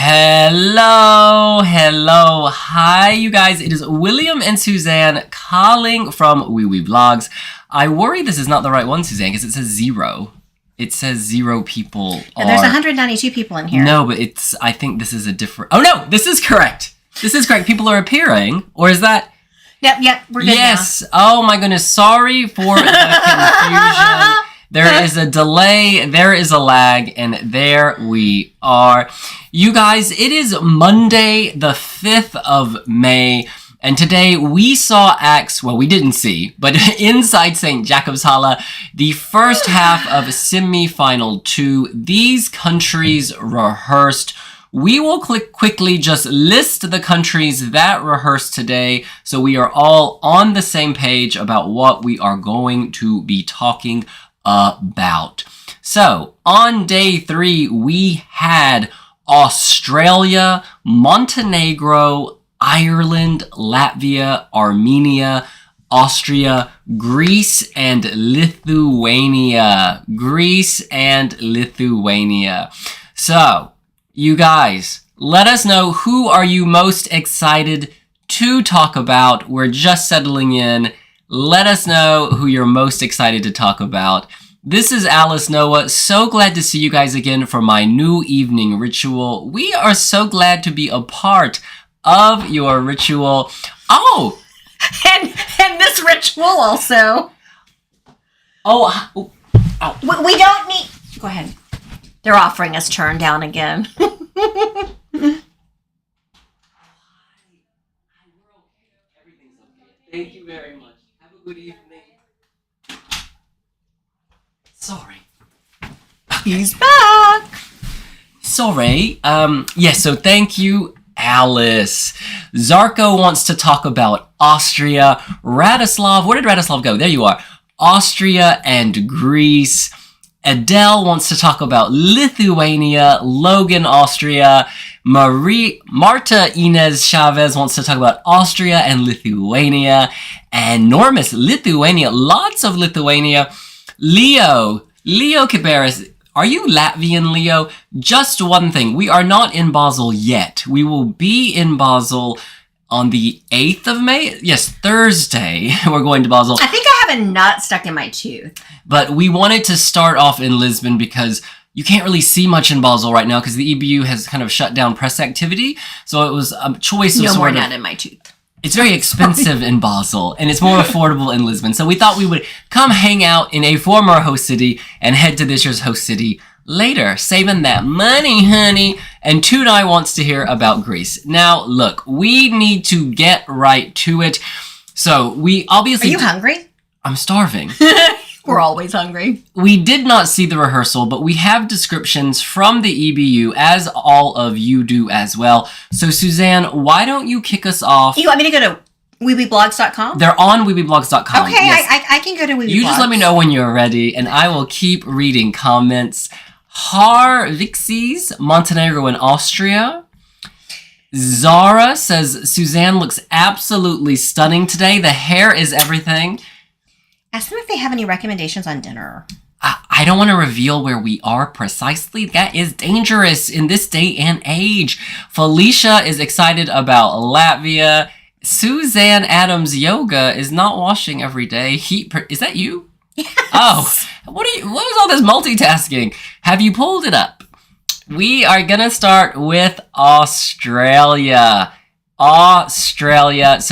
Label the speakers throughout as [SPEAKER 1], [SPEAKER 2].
[SPEAKER 1] Hello. Hi, you guys. It is William and Suzanne calling from Wee Wee Vlogs. I worry this is not the right one, Suzanne, because it says 0. It says 0 people.
[SPEAKER 2] And there's 192 people in here.
[SPEAKER 1] No, but I think this is a different... Oh, no, this is correct. This is correct. People are appearing. Or is that...
[SPEAKER 2] Yep, we're good
[SPEAKER 1] Yes.
[SPEAKER 2] now.
[SPEAKER 1] Oh, my goodness. Sorry for the confusion. There is a delay, there is a lag, and there we are. You guys, it is Monday, the 5th of May, and today we saw acts, well, we didn't see, but inside St. Jakobshalle, the first half of semi-final 2. These countries rehearsed. We will quickly just list the countries that rehearsed today, so we are all on the same page about what we are going to be talking about. So, on day 3, we had Australia, Montenegro, Ireland, Latvia, Armenia, Austria, Greece, and Lithuania. So, you guys, let us know, who are you most excited to talk about? We're just settling in. Let us know who you're most excited to talk about. This is Alice Noah. So glad to see you guys again for my new evening ritual. We are so glad to be a part of your ritual. Oh!
[SPEAKER 2] And this ritual also.
[SPEAKER 1] Oh.
[SPEAKER 2] We don't need... Go ahead. They're offering us turn down again.
[SPEAKER 1] Thank you very much. Have a good evening. Sorry.
[SPEAKER 2] He's back.
[SPEAKER 1] Sorry. So thank you, Alice. Zarko wants to talk about Austria. Radislav, where did Radislav go? There you are. Austria and Greece. Adele wants to talk about Lithuania. Logan, Austria. Marta Inez Chavez wants to talk about Austria and Lithuania. And Normus, Lithuania. Lots of Lithuania. Leo Kiberis. Are you Latvian, Leo? Just one thing. We are not in Basel yet. We will be in Basel on the 8th of May. Yes, Thursday. We're going to Basel.
[SPEAKER 2] I think I have a nut stuck in my tooth.
[SPEAKER 1] But we wanted to start off in Lisbon because you can't really see much in Basel right now because the EBU has kind of shut down press activity. So it was a choice of
[SPEAKER 2] no
[SPEAKER 1] sort
[SPEAKER 2] more
[SPEAKER 1] of...
[SPEAKER 2] nut in my tooth.
[SPEAKER 1] It's very expensive in Basel, and it's more affordable in Lisbon. So we thought we would come hang out in a former host city and head to this year's host city later. Saving that money, honey. And Tudai wants to hear about Greece. Now, look, we need to get right to it. So we obviously...
[SPEAKER 2] Are you hungry?
[SPEAKER 1] I'm starving.
[SPEAKER 2] We're always hungry.
[SPEAKER 1] We did not see the rehearsal, but we have descriptions from the EBU, as all of you do as well. So, Suzanne, why don't you kick us off?
[SPEAKER 2] You want me to go to weeblogs.com?
[SPEAKER 1] They're on weeblogs.com.
[SPEAKER 2] Okay,
[SPEAKER 1] yes.
[SPEAKER 2] I can go to weeblogs.
[SPEAKER 1] You just let me know when you're ready, and I will keep reading comments. Harvixes, Montenegro and Austria. Zara says, Suzanne looks absolutely stunning today. The hair is everything.
[SPEAKER 2] Ask them if they have any recommendations on dinner.
[SPEAKER 1] I don't want to reveal where we are precisely. That is dangerous in this day and age. Felicia is excited about Latvia. Suzanne Adams Yoga is not washing every day. Is that you?
[SPEAKER 2] Yes.
[SPEAKER 1] Oh, what was all this multitasking? Have you pulled it up? We are going to start with Australia. So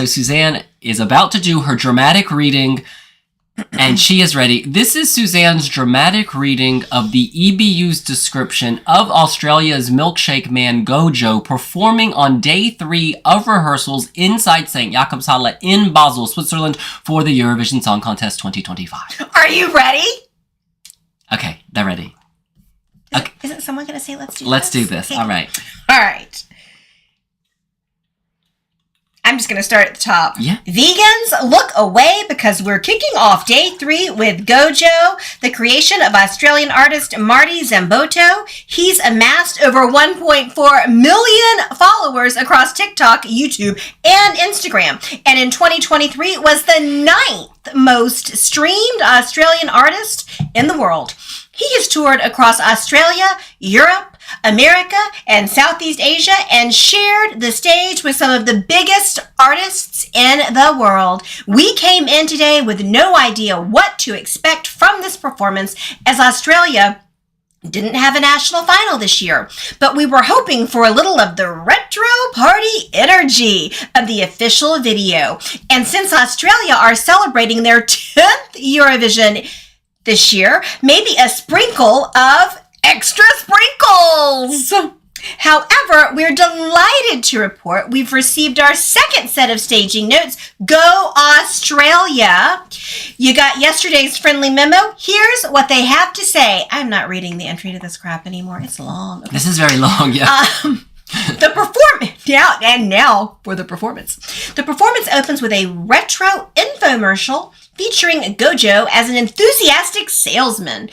[SPEAKER 1] Suzanne is about to do her dramatic reading, and she is ready. This is Suzanne's dramatic reading of the EBU's description of Australia's Milkshake Man Gojo performing on day 3 of rehearsals inside St. Jakobshalle in Basel, Switzerland for the Eurovision Song Contest 2025.
[SPEAKER 2] Are you ready?
[SPEAKER 1] Okay, they're ready. Okay.
[SPEAKER 2] Isn't someone going to say let's do
[SPEAKER 1] Let's do this.
[SPEAKER 2] Okay.
[SPEAKER 1] All right.
[SPEAKER 2] All right. I'm just going to start at the top.
[SPEAKER 1] Yeah.
[SPEAKER 2] Vegans, look away because we're kicking off day 3 with Gojo, the creation of Australian artist Marty Zamboto. He's amassed over 1.4 million followers across TikTok, YouTube, and Instagram. And in 2023 was the 9th most streamed Australian artist in the world. He has toured across Australia, Europe, America, and Southeast Asia, and shared the stage with some of the biggest artists in the world. We came in today with no idea what to expect from this performance, as Australia didn't have a national final this year, but we were hoping for a little of the retro party energy of the official video. And since Australia are celebrating their 10th Eurovision this year, maybe a sprinkle of extra sprinkles. However, we're delighted to report we've received our second set of staging notes. Go Australia! You got yesterday's friendly memo. Here's what they have to say. I'm not reading the entry to this crap anymore. It's long. Okay.
[SPEAKER 1] This is very long, yeah.
[SPEAKER 2] The performance, now for the performance. The performance opens with a retro infomercial featuring Gojo as an enthusiastic salesman.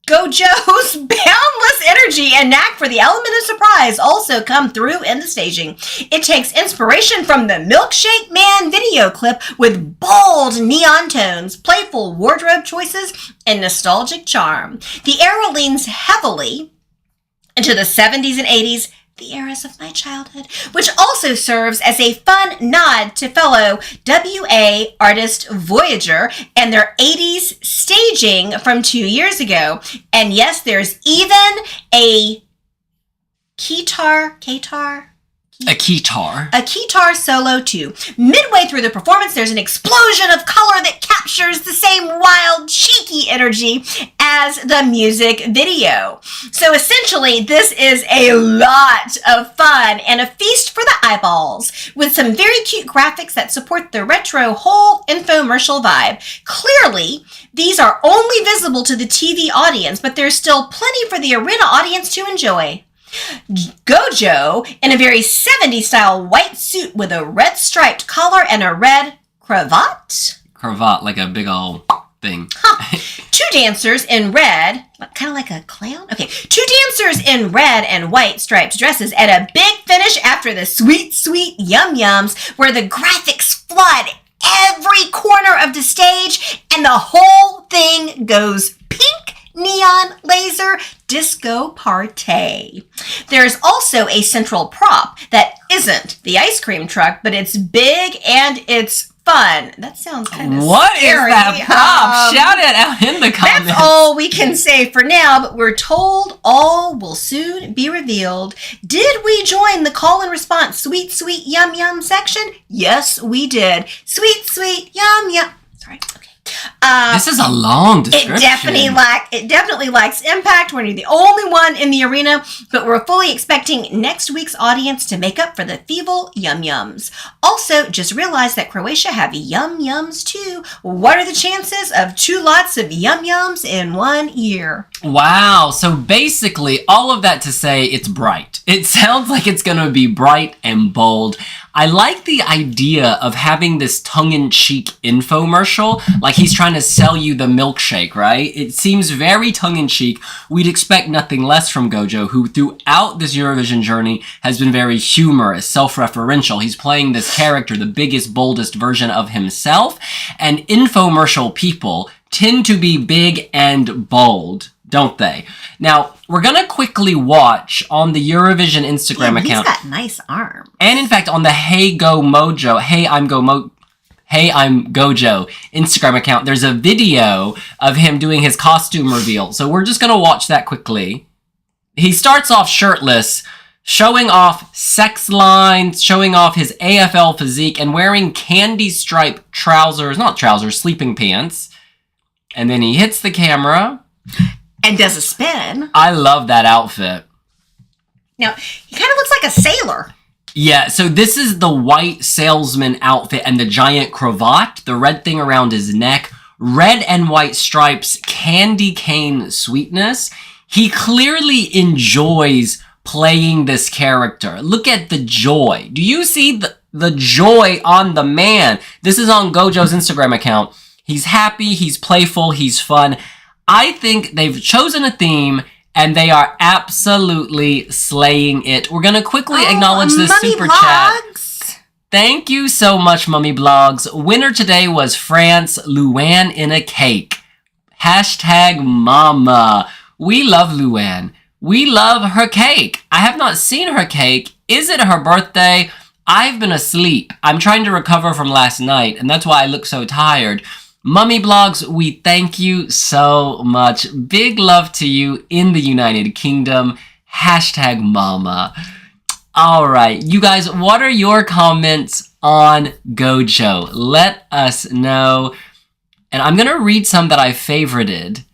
[SPEAKER 2] Gojo's boundless energy and knack for the element of surprise also come through in the staging. It takes inspiration from the Milkshake Man video clip with bold neon tones, playful wardrobe choices, and nostalgic charm. The era leans heavily into the 70s and 80s, the eras of my childhood, which also serves as a fun nod to fellow WA artist Voyager and their 80s staging from 2 years ago. And yes, there's even a keytar solo too. Midway through the performance, there's an explosion of color that captures the same wild, cheeky energy as the music video. So essentially, this is a lot of fun and a feast for the eyeballs, with some very cute graphics that support the retro whole infomercial vibe. Clearly, these are only visible to the TV audience, but there's still plenty for the arena audience to enjoy. Gojo in a very 70s style white suit with a red striped collar and a red cravat.
[SPEAKER 1] Cravat, like a big old thing.
[SPEAKER 2] Two dancers in red, kind of like a clown. Okay, two dancers in red and white striped dresses at a big finish after the sweet, sweet yum yums, where the graphics flood every corner of the stage and the whole thing goes pink. Neon laser disco party. There's also a central prop that isn't the ice cream truck, but it's big and it's fun. That sounds kind of
[SPEAKER 1] What
[SPEAKER 2] scary.
[SPEAKER 1] is that prop? Shout it out in the comments.
[SPEAKER 2] That's all we can say for now, but we're told all will soon be revealed. Did we join the call and response sweet, sweet, yum, yum section? Yes, we did. Sweet, sweet, yum, yum. Sorry. Okay.
[SPEAKER 1] This is a long description.
[SPEAKER 2] It definitely lacks impact. We're the only one in the arena, but we're fully expecting next week's audience to make up for the feeble yum yums. Also, just realized that Croatia have yum yums too. What are the chances of 2 lots of yum yums in 1 year?
[SPEAKER 1] Wow. So basically, all of that to say it's bright. It sounds like it's going to be bright and bold. I like the idea of having this tongue-in-cheek infomercial, like he's trying to sell you the milkshake, right? It seems very tongue-in-cheek. We'd expect nothing less from Gojo, who throughout this Eurovision journey has been very humorous, self-referential. He's playing this character, the biggest, boldest version of himself, and infomercial people tend to be big and bold, don't they? Now, we're going to quickly watch on the Eurovision Instagram account.
[SPEAKER 2] He's got nice arms.
[SPEAKER 1] And in fact, on the Hey I'm Gojo Instagram account, there's a video of him doing his costume reveal. So we're just going to watch that quickly. He starts off shirtless, showing off sex lines, showing off his AFL physique, and wearing candy stripe sleeping pants. And then he hits the camera.
[SPEAKER 2] And does a spin.
[SPEAKER 1] I love that outfit.
[SPEAKER 2] Now, he kind of looks like a sailor.
[SPEAKER 1] Yeah, so this is the white salesman outfit and the giant cravat, the red thing around his neck, red and white stripes, candy cane sweetness. He clearly enjoys playing this character. Look at the joy. Do you see the joy on the man? This is on Gojo's Instagram account. He's happy, he's playful, he's fun. I think they've chosen a theme and they are absolutely slaying it. We're going to quickly acknowledge this super chat. Thank you so much, Mummy Blogs. Winner today was France, Luan in a cake. #mama. We love Luann. We love her cake. I have not seen her cake. Is it her birthday? I've been asleep. I'm trying to recover from last night, and that's why I look so tired. Mummy Blogs, we thank you so much. Big love to you in the United Kingdom. Hashtag mama. All right, you guys, what are your comments on Gojo? Let us know. And I'm going to read some that I favorited.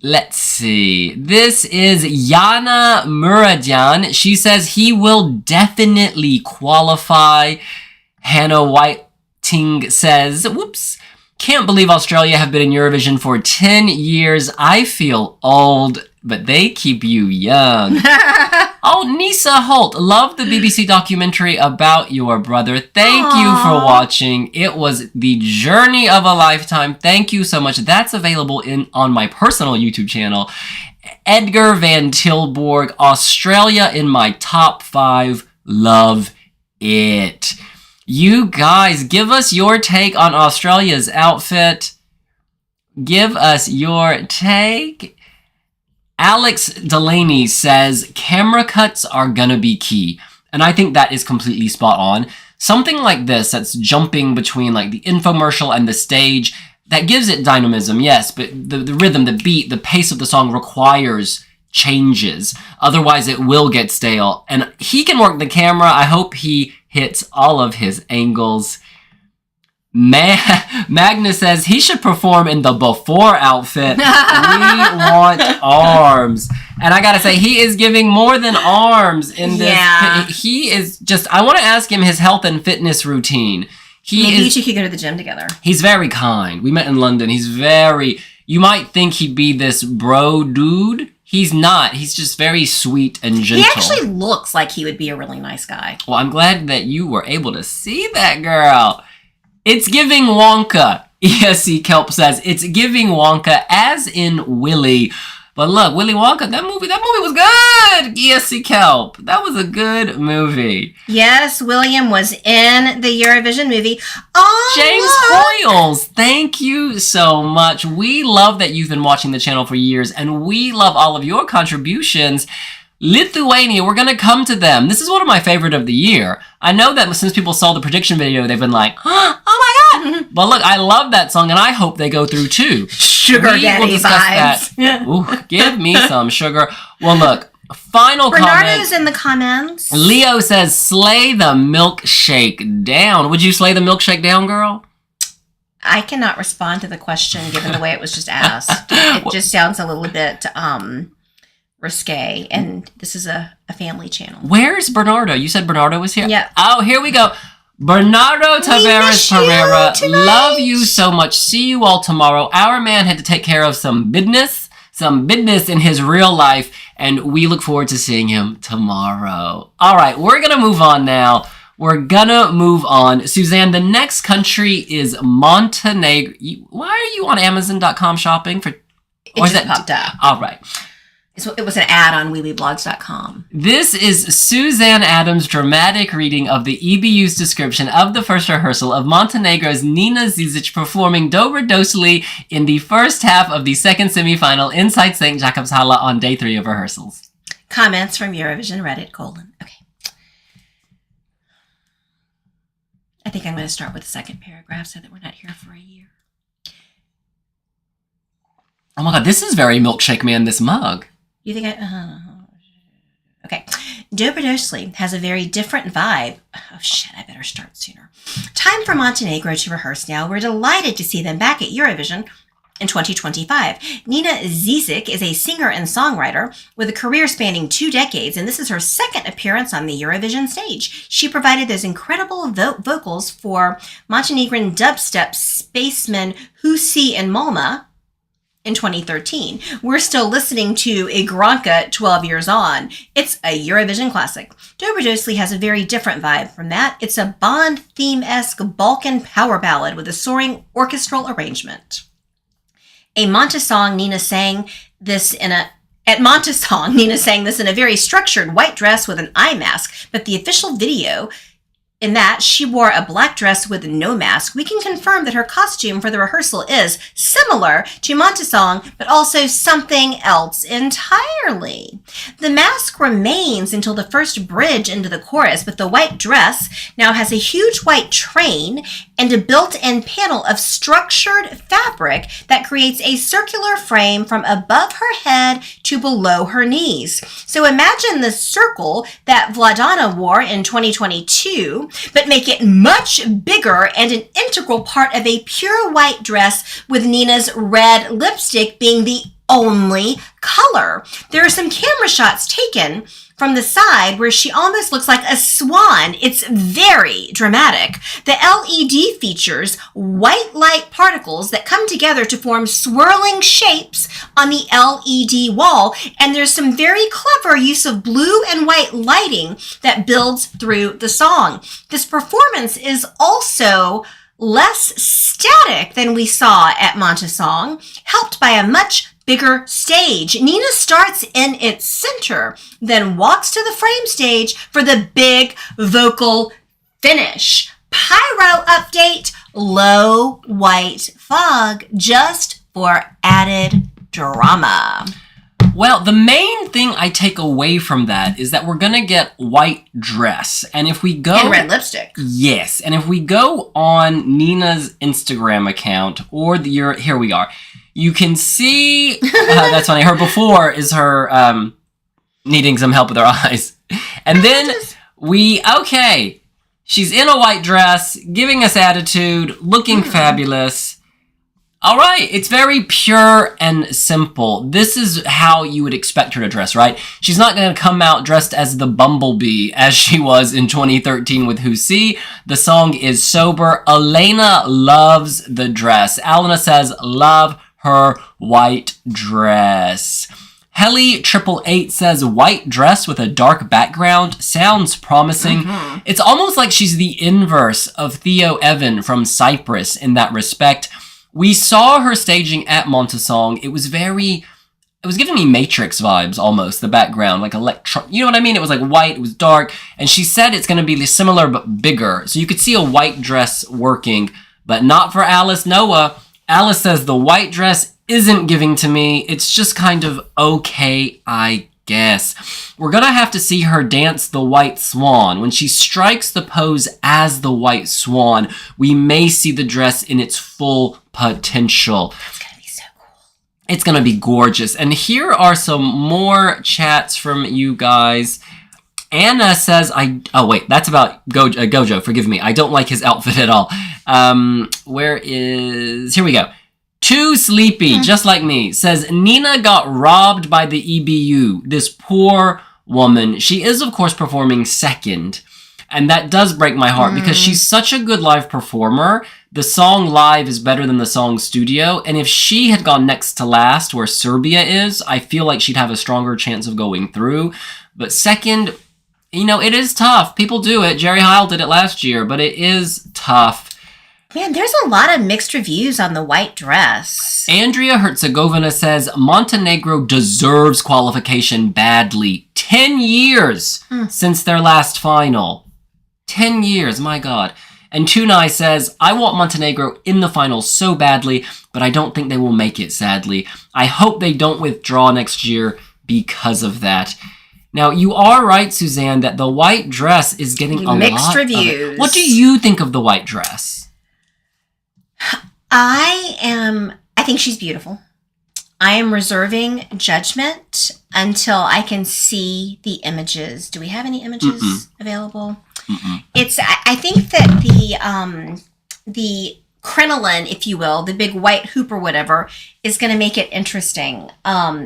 [SPEAKER 1] Let's see. This is Yana Muradyan. She says he will definitely qualify. Hannah Whiting says, whoops, can't believe Australia have been in Eurovision for 10 years. I feel old, but they keep you young. Oh, Nisa Holt, love the BBC documentary about your brother. Thank you for watching. It was the journey of a lifetime. Thank you so much. That's available on my personal YouTube channel. Edgar Van Tilborg, Australia in my top 5. Love it. You guys, give us your take on Australia's outfit. Give us your take. Alex Delaney says, camera cuts are gonna be key. And I think that is completely spot on. Something like this that's jumping between like the infomercial and the stage, that gives it dynamism, yes, but the rhythm, the beat, the pace of the song requires changes. Otherwise it will get stale. And he can work the camera. I hope he hits all of his angles. Magnus says he should perform in the before outfit. We want arms. And I gotta say, he is giving more than arms in this. Yeah. He is just, I want to ask him his health and fitness routine.
[SPEAKER 2] Maybe you two could go to the gym together.
[SPEAKER 1] He's very kind. We met in London. You might think he'd be this bro dude. He's not. He's just very sweet and gentle.
[SPEAKER 2] He actually looks like he would be a really nice guy.
[SPEAKER 1] Well, I'm glad that you were able to see that, girl. It's giving Wonka. ESC Kelp says, it's giving Wonka as in Willy. But look, Willy Wonka, that movie was good. ESC Kelp. That was a good movie.
[SPEAKER 2] Yes, William was in the Eurovision movie. Oh,
[SPEAKER 1] James Hoyles, thank you so much. We love that you've been watching the channel for years, and we love all of your contributions. Lithuania, we're going to come to them. This is one of my favorite of the year. I know that since people saw the prediction video, they've been like, oh my God. But look, I love that song, and I hope they go through too.
[SPEAKER 2] Sugar daddy vibes.
[SPEAKER 1] That. Ooh, give me some sugar. Well, look, final
[SPEAKER 2] Bernardo's
[SPEAKER 1] comment.
[SPEAKER 2] in the comments.
[SPEAKER 1] Leo says, slay the milkshake down. Would you slay the milkshake down, girl?
[SPEAKER 2] I cannot respond to the question given the way it was just asked. It just sounds a little bit risque, and this is a family channel.
[SPEAKER 1] Where's Bernardo? You said Bernardo was here?
[SPEAKER 2] Yeah.
[SPEAKER 1] Oh, here we go. Bernardo Tavares Pereira, love you so much. See you all tomorrow. Our man had to take care of some business in his real life, and we look forward to seeing him tomorrow. All right, we're going to move on now. Suzanne, the next country is Montenegro. Why are you on Amazon.com shopping?
[SPEAKER 2] It just popped up.
[SPEAKER 1] All right.
[SPEAKER 2] It was an ad on WeeWeeBlogs.com.
[SPEAKER 1] This is Suzanne Adams' dramatic reading of the EBU's description of the first rehearsal of Montenegro's Nina Žižić performing Dobrodošli in the first half of the second semifinal inside St. Jakob's Halle on day 3 of rehearsals.
[SPEAKER 2] Comments from Eurovision Reddit : Okay. I think I'm going to start with the second paragraph so that we're not here for a year.
[SPEAKER 1] Oh my God, this is very Milkshake Man, this mug.
[SPEAKER 2] You think Okay. Dobrodošli has a very different vibe. Oh shit, I better start sooner. Time for Montenegro to rehearse now. We're delighted to see them back at Eurovision in 2025. Nina Žižić is a singer and songwriter with a career spanning 2 decades, and this is her second appearance on the Eurovision stage. She provided those incredible vocals for Montenegrin dubstep spaceman Husi and Malma in 2013. We're still listening to Igranka 12 years on. It's a Eurovision classic. Dobrodošli has a very different vibe from that. It's a Bond theme-esque Balkan power ballad with a soaring orchestral arrangement. At Montesong, Nina sang this in a very structured white dress with an eye mask, but the official video in that she wore a black dress with no mask, we can confirm that her costume for the rehearsal is similar to Montesong, but also something else entirely. The mask remains until the first bridge into the chorus, but the white dress now has a huge white train and a built-in panel of structured fabric that creates a circular frame from above her head to below her knees. So imagine the circle that Vladana wore in 2022, but make it much bigger and an integral part of a pure white dress with Nina's red lipstick being the only color. There are some camera shots taken from the side where she almost looks like a swan. It's very dramatic. The LED features white light particles that come together to form swirling shapes on the LED wall, and there's some very clever use of blue and white lighting that builds through the song. This performance is also less static than we saw at Montesong, helped by a much bigger stage. Nina starts in its center, then walks to the frame stage for the big vocal finish. Pyro update, low white fog, just for added drama.
[SPEAKER 1] Well, the main thing I take away from that is that we're going to get white dress. And if we go...
[SPEAKER 2] And red lipstick.
[SPEAKER 1] Yes. And if we go on Nina's Instagram account or here we are. You can see, that's funny, her before is her needing some help with her eyes. And then she's in a white dress, giving us attitude, looking fabulous. All right, it's very pure and simple. This is how you would expect her to dress, right? She's not going to come out dressed as the bumblebee as she was in 2013 with Husi. The song is sober. Elena loves the dress. Alana says, love her white dress. Heli888 says, white dress with a dark background sounds promising. It's almost like she's the inverse of Theo Evan from Cyprus in that respect. We saw her staging at Montesong. It was giving me Matrix vibes almost, the background, like you know what I mean? It was like white, it was dark, and she said it's going to be similar but bigger. So you could see a white dress working, but not for Alice Noah. Alice says the white dress isn't giving to me. It's just kind of okay, I guess. We're going to have to see her dance the white swan. When she strikes the pose as the white swan, we may see the dress in its full potential.
[SPEAKER 2] It's going to be so cool.
[SPEAKER 1] It's going to be gorgeous. And here are some more chats from you guys. Anna says, that's about Gojo, forgive me. I don't like his outfit at all. Here we go. Too Sleepy, just like me, says, Nina got robbed by the EBU. This poor woman. She is, of course, performing second. And that does break my heart because she's such a good live performer. The song live is better than the song studio. And if she had gone next to last, where Serbia is, I feel like she'd have a stronger chance of going through. But second, it is tough. People do it. Jerry Heil did it last year, but it is tough.
[SPEAKER 2] Man, there's a lot of mixed reviews on the white dress.
[SPEAKER 1] Andrea Herzegovina says, Montenegro deserves qualification badly. 10 years since their last final. 10 years, my God. And Tunai says, I want Montenegro in the final so badly, but I don't think they will make it, sadly. I hope they don't withdraw next year because of that. Now, you are right, Suzanne, that the white dress is getting a
[SPEAKER 2] mixed
[SPEAKER 1] lot
[SPEAKER 2] reviews.
[SPEAKER 1] Of it. What do you think of the white dress?
[SPEAKER 2] I think she's beautiful. I am reserving judgment until I can see the images. Do we have any images available? I think that the crinoline, if you will, the big white hoop or whatever, is going to make it interesting.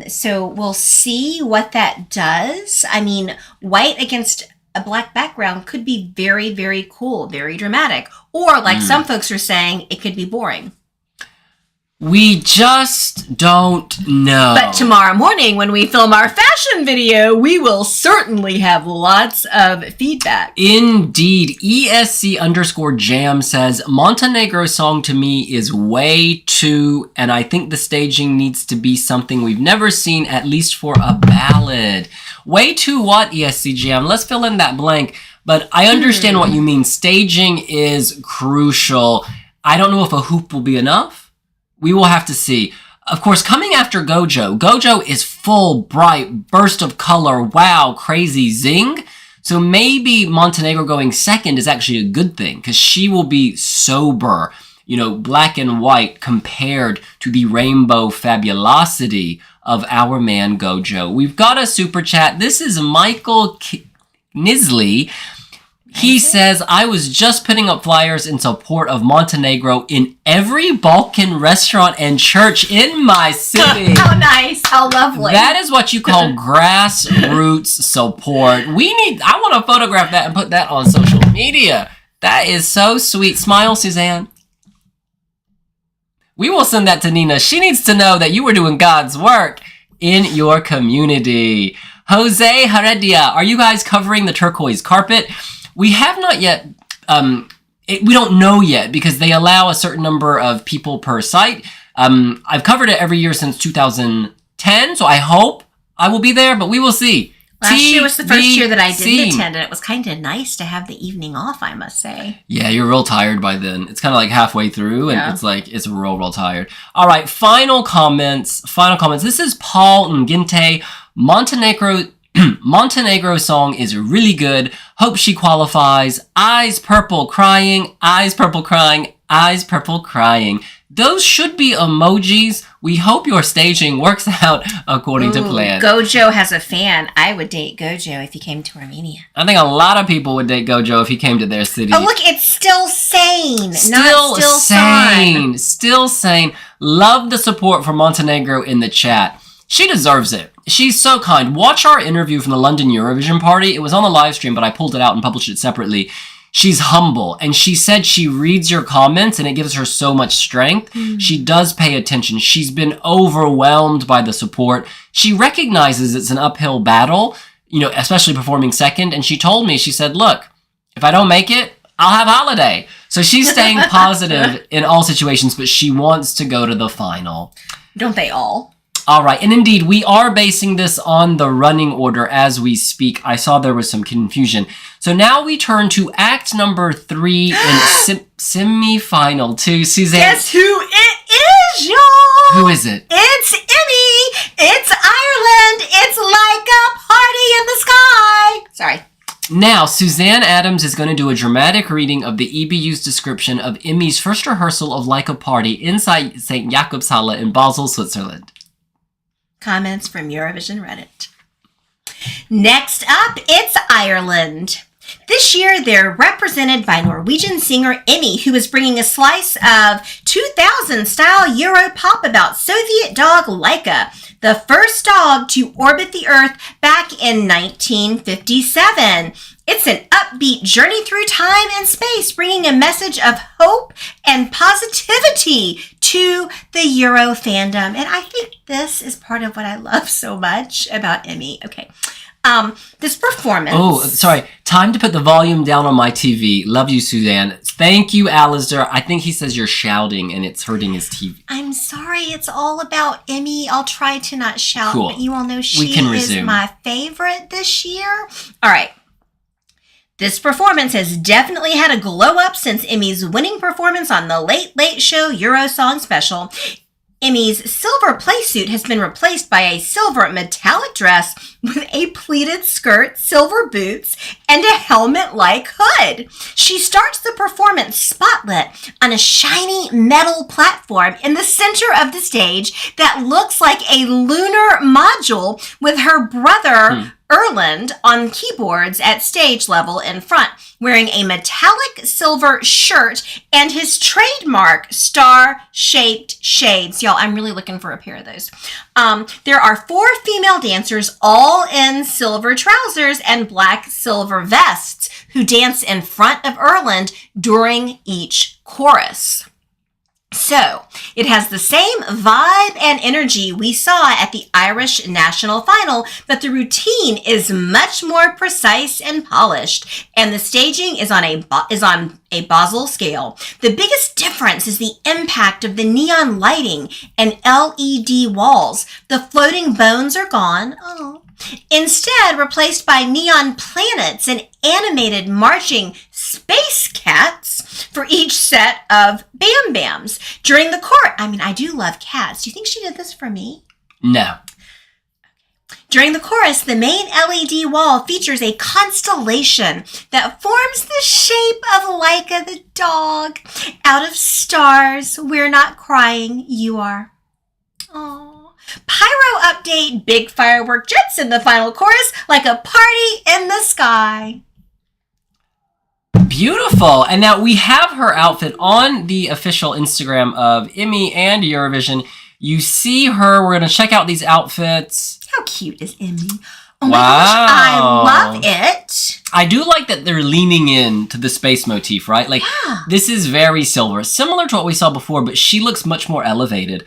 [SPEAKER 2] So we'll see what that does. I mean, white against a black background could be very, very cool, very dramatic. Or like some folks are saying, it could be boring.
[SPEAKER 1] We just don't know.
[SPEAKER 2] But tomorrow morning when we film our fashion video, we will certainly have lots of feedback.
[SPEAKER 1] Indeed. ESC_jam says, Montenegro's song to me is way too, and I think the staging needs to be something we've never seen, at least for a ballad. Way too what, ESC Jam? Let's fill in that blank. But I understand what you mean. Staging is crucial. I don't know if a hoop will be enough. We will have to see. Of course, coming after Gojo. Gojo is full, bright, burst of color, wow, crazy, zing. So maybe Montenegro going second is actually a good thing, because she will be sober, black and white compared to the rainbow fabulosity of our man Gojo. We've got a super chat. This is Michael Nisley. He says, I was just putting up flyers in support of Montenegro in every Balkan restaurant and church in my city.
[SPEAKER 2] How nice. How lovely.
[SPEAKER 1] That is what you call grassroots support. I want to photograph that and put that on social media. That is so sweet. Smile, Suzanne. We will send that to Nina. She needs to know that you were doing God's work in your community. Jose Heredia, are you guys covering the turquoise carpet? We have not yet, we don't know yet because they allow a certain number of people per site. I've covered it every year since 2010, so I hope I will be there, but we will see.
[SPEAKER 2] Last year was the first year that I didn't attend, and it was kind of nice to have the evening off, I must say.
[SPEAKER 1] Yeah, you're real tired by then. It's kind of like halfway through, and it's real tired. All right, final comments. This is Paul Nginte. Montenegro song is really good. Hope she qualifies. Eyes purple crying, eyes purple crying, eyes purple crying. Those should be emojis. We hope your staging works out according to plan.
[SPEAKER 2] Gojo has a fan. I would date Gojo if he came to Armenia.
[SPEAKER 1] I think a lot of people would date Gojo if he came to their city.
[SPEAKER 2] Oh, look, it's still sane.
[SPEAKER 1] Still sane. Love the support for Montenegro in the chat. She deserves it. She's so kind. Watch our interview from the London Eurovision party. It was on the live stream, but I pulled it out and published it separately. She's humble, and she said she reads your comments, and it gives her so much strength. She does pay attention. She's been overwhelmed by the support. She recognizes it's an uphill battle, especially performing second, and she told me, she said, look, if I don't make it, I'll have holiday. So she's staying positive in all situations, but she wants to go to the final.
[SPEAKER 2] Don't they all?
[SPEAKER 1] All right, and indeed, we are basing this on the running order as we speak. I saw there was some confusion. So now we turn to act number 3 in semi-final 2. Suzanne.
[SPEAKER 2] Guess who it is, y'all?
[SPEAKER 1] Who is it?
[SPEAKER 2] It's Emmy. It's Ireland. It's like a party in the sky. Sorry.
[SPEAKER 1] Now, Suzanne Adams is going to do a dramatic reading of the EBU's description of Emmy's first rehearsal of Like a Party inside St. Jakobshalle in Basel, Switzerland.
[SPEAKER 2] Comments from Eurovision Reddit. Next up, it's Ireland. This year, they're represented by Norwegian singer Emmy, who is bringing a slice of 2000-style Euro pop about Soviet dog Laika, the first dog to orbit the Earth back in 1957. It's an upbeat journey through time and space, bringing a message of hope and positivity to the Euro fandom. And I think this is part of what I love so much about Emmy. Okay. This performance.
[SPEAKER 1] Oh, sorry. Time to put the volume down on my TV. Love you, Suzanne. Thank you, Alistair. I think he says you're shouting and it's hurting his TV.
[SPEAKER 2] I'm sorry. It's all about Emmy. I'll try to not shout,
[SPEAKER 1] cool.
[SPEAKER 2] But you all know she is my favorite this year. All right. This performance has definitely had a glow up since Emmy's winning performance on the Late Late Show Eurosong Special. Emmy's silver playsuit has been replaced by a silver metallic dress with a pleated skirt, silver boots, and a helmet-like hood. She starts the performance spotlit on a shiny metal platform in the center of the stage that looks like a lunar module with her brother Erland on keyboards at stage level in front, wearing a metallic silver shirt and his trademark star-shaped shades. Y'all, I'm really looking for a pair of those. There are 4 female dancers, all in silver trousers and black silver vests, who dance in front of Erland during each chorus. So, it has the same vibe and energy we saw at the Irish national final, but the routine is much more precise and polished, and the staging is on a Basel scale. The biggest difference is the impact of the neon lighting and LED walls. The floating bones are gone. Oh. Instead, replaced by neon planets and animated marching space cats for each set of Bam Bams. During the chorus, I do love cats. Do you think she did this for me?
[SPEAKER 1] No.
[SPEAKER 2] During the chorus, the main LED wall features a constellation that forms the shape of Laika the dog. Out of stars, we're not crying, you are. Aww. Pyro update, big firework jets in the final chorus, like a party in the sky.
[SPEAKER 1] Beautiful. And now we have her outfit on the official Instagram of Emmy and Eurovision. You see her. We're going to check out these outfits.
[SPEAKER 2] How cute is Emmy? Oh my gosh, I love it.
[SPEAKER 1] I do like that they're leaning in to the space motif, right? Like, This is very silver, similar to what we saw before, but she looks much more elevated.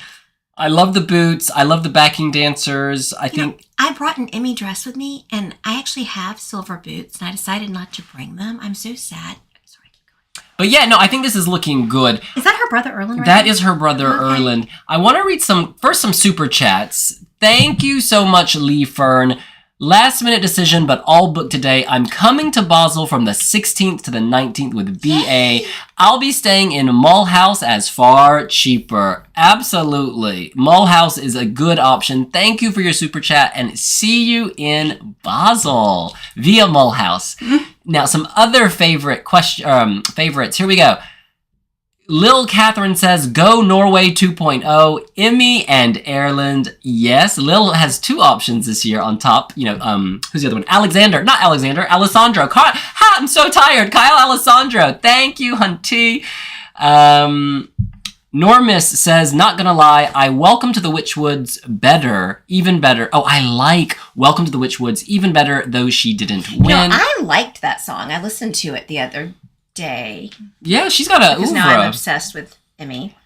[SPEAKER 1] I love the boots. I love the backing dancers. I think
[SPEAKER 2] I brought an Emmy dress with me, and I actually have silver boots, and I decided not to bring them. I'm so sad. Sorry, keep going.
[SPEAKER 1] But yeah, no, I think this is looking good.
[SPEAKER 2] Is that her brother Erland?
[SPEAKER 1] That is her brother Erland. I want to read some super chats. Thank you so much, Lee Fern. Last minute decision, but all booked today. I'm coming to Basel from the 16th to the 19th with BA. I'll be staying in Mulhouse as far cheaper. Absolutely. Mulhouse is a good option. Thank you for your super chat and see you in Basel via Mulhouse. Now, some other favorites. Here we go. Lil Catherine says, go Norway 2.0, Emmy and Ireland. Yes, Lil has two options this year on top. Who's the other one? Alessandro. I'm so tired. Kyle Alessandro. Thank you, Hunty. Normus says, not gonna lie, I Welcome to the Witchwoods better, even better. Oh, I like Welcome to the Witchwoods even better, though she didn't win.
[SPEAKER 2] I liked that song. I listened to it the other day.
[SPEAKER 1] Yeah, she's got a
[SPEAKER 2] because now I'm obsessed with Emmy.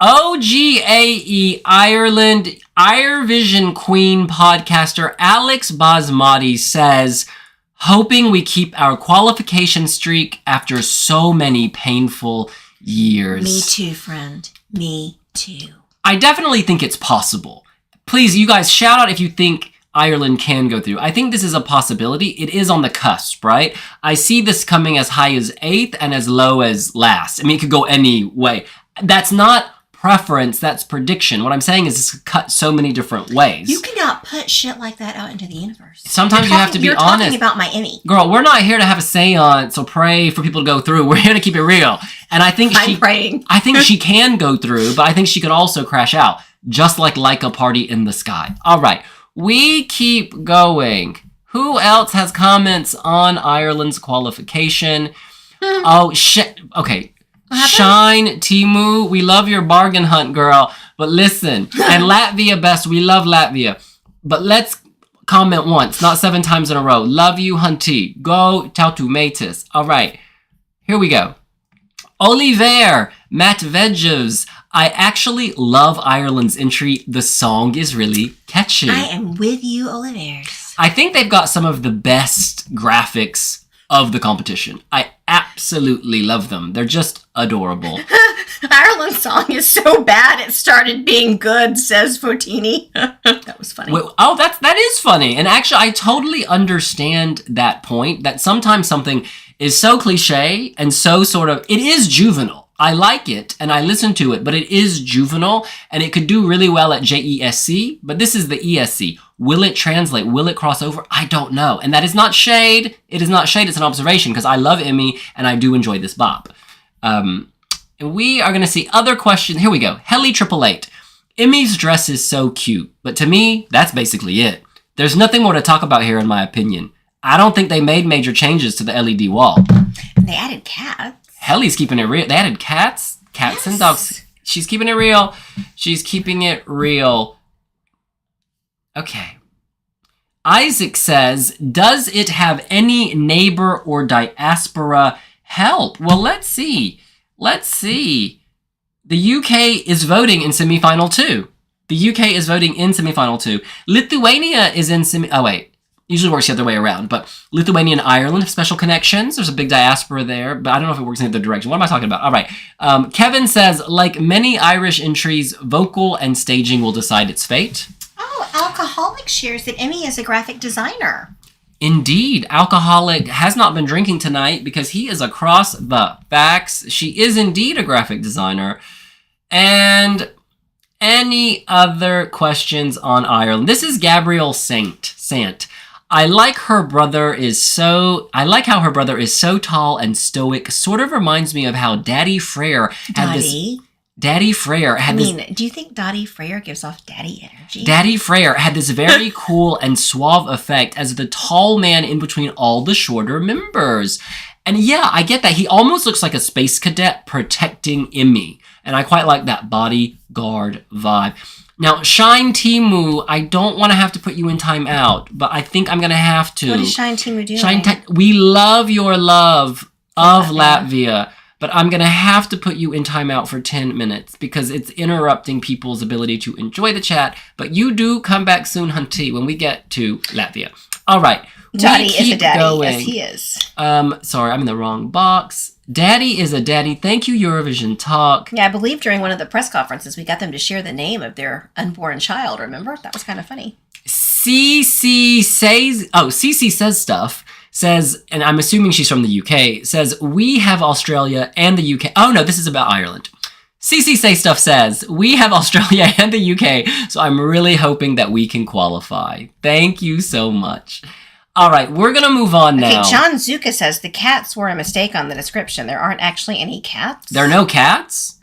[SPEAKER 1] OGAE Ireland Eurovision Queen podcaster Alex Basmati says, hoping we keep our qualification streak after so many painful years.
[SPEAKER 2] Me too, friend. Me too.
[SPEAKER 1] I definitely think it's possible. Please, you guys, shout out if you think Ireland can go through. I think this is a possibility. It is on the cusp, right? I see this coming as high as 8th and as low as last. It could go any way. That's not preference, that's prediction. What I'm saying is this could cut so many different ways.
[SPEAKER 2] You cannot put shit like that out into the universe.
[SPEAKER 1] Sometimes you have to be honest.
[SPEAKER 2] You're talking about my Emmy.
[SPEAKER 1] Girl, we're not here to have a seance or pray for people to go through. We're here to keep it real. And I think
[SPEAKER 2] I'm praying.
[SPEAKER 1] I think she can go through, but I think she could also crash out. Just like a party in the sky. All right. We keep going. Who else has comments on Ireland's qualification? Oh, shit. Okay. Shine, Timu, we love your bargain hunt, girl. But listen, and Latvia best, we love Latvia. But let's comment once, not 7 times in a row. Love you, Hunty. Go, Tautumeitas. All right. Here we go. Oliver, Matt Vegevs. I actually love Ireland's entry. The song is really catchy.
[SPEAKER 2] I am with you, Olivers.
[SPEAKER 1] I think they've got some of the best graphics of the competition. I absolutely love them. They're just adorable.
[SPEAKER 2] Ireland's song is so bad it started being good, says Fotini. That was funny.
[SPEAKER 1] Wait, oh, that is funny. And actually, I totally understand that point, that sometimes something is so cliche and so sort of, it is juvenile. I like it and I listen to it, but it is juvenile and it could do really well at JESC, but this is the ESC. Will it translate? Will it cross over? I don't know. And that is not shade. It is not shade. It's an observation because I love Emmy and I do enjoy this bop. And we are going to see other questions. Here we go. Heli888. Emmy's dress is so cute, but to me, that's basically it. There's nothing more to talk about here in my opinion. I don't think they made major changes to the LED wall.
[SPEAKER 2] They added cats.
[SPEAKER 1] Helly's keeping it real. They added cats and dogs. She's keeping it real. She's keeping it real. Okay. Isaac says, does it have any neighbor or diaspora help? Well, let's see. Let's see. The UK is voting in semifinal 2. The UK is voting in semifinal 2. Lithuania is in oh wait. Usually works the other way around, but Lithuania and Ireland have special connections. There's a big diaspora there, but I don't know if it works in the other direction. What am I talking about? All right. Kevin says, like many Irish entries, vocal and staging will decide its fate.
[SPEAKER 2] Oh, Alcoholic shares that Emmy is a graphic designer.
[SPEAKER 1] Indeed, Alcoholic has not been drinking tonight because he is across the facts. She is indeed a graphic designer. And any other questions on Ireland? This is Gabrielle Sant. I like how her brother is so tall and stoic. Sort of reminds me of how Daddy Freyr had this. Daddy Freyr had this.
[SPEAKER 2] Do you think Daddy Freyr gives off daddy energy?
[SPEAKER 1] Daddy Freyr had this very cool and suave effect as the tall man in between all the shorter members. And yeah, I get that. He almost looks like a space cadet protecting Emmy. And I quite like that bodyguard vibe. Now, Shine Timu, I don't want to have to put you in timeout, but I think I'm going to have to.
[SPEAKER 2] What is Shine Timu doing?
[SPEAKER 1] We love your love of Latvia, but I'm going to have to put you in timeout for 10 minutes because it's interrupting people's ability to enjoy the chat. But you do come back soon, Hunty, when we get to Latvia. All right.
[SPEAKER 2] Daddy is a daddy. Going. Yes, he is.
[SPEAKER 1] Sorry, I'm in the wrong box. Daddy is a daddy. Thank you, Eurovision Talk.
[SPEAKER 2] Yeah, I believe during one of the press conferences, we got them to share the name of their unborn child, remember? That was kind of funny.
[SPEAKER 1] CC says stuff. Says, and I'm assuming she's from the UK, says, we have Australia and the UK. Oh, no, this is about Ireland. CC Say Stuff says, we have Australia and the UK, so I'm really hoping that we can qualify. Thank you so much. All right, we're going to move on now.
[SPEAKER 2] Okay, John Zuka says the cats were a mistake on the description. There aren't actually any cats.
[SPEAKER 1] There are no cats?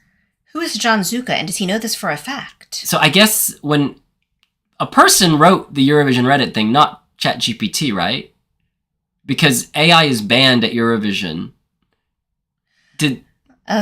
[SPEAKER 2] Who is John Zuka, and does he know this for a fact?
[SPEAKER 1] So I guess when a person wrote the Eurovision Reddit thing, not ChatGPT, right? Because AI is banned at Eurovision.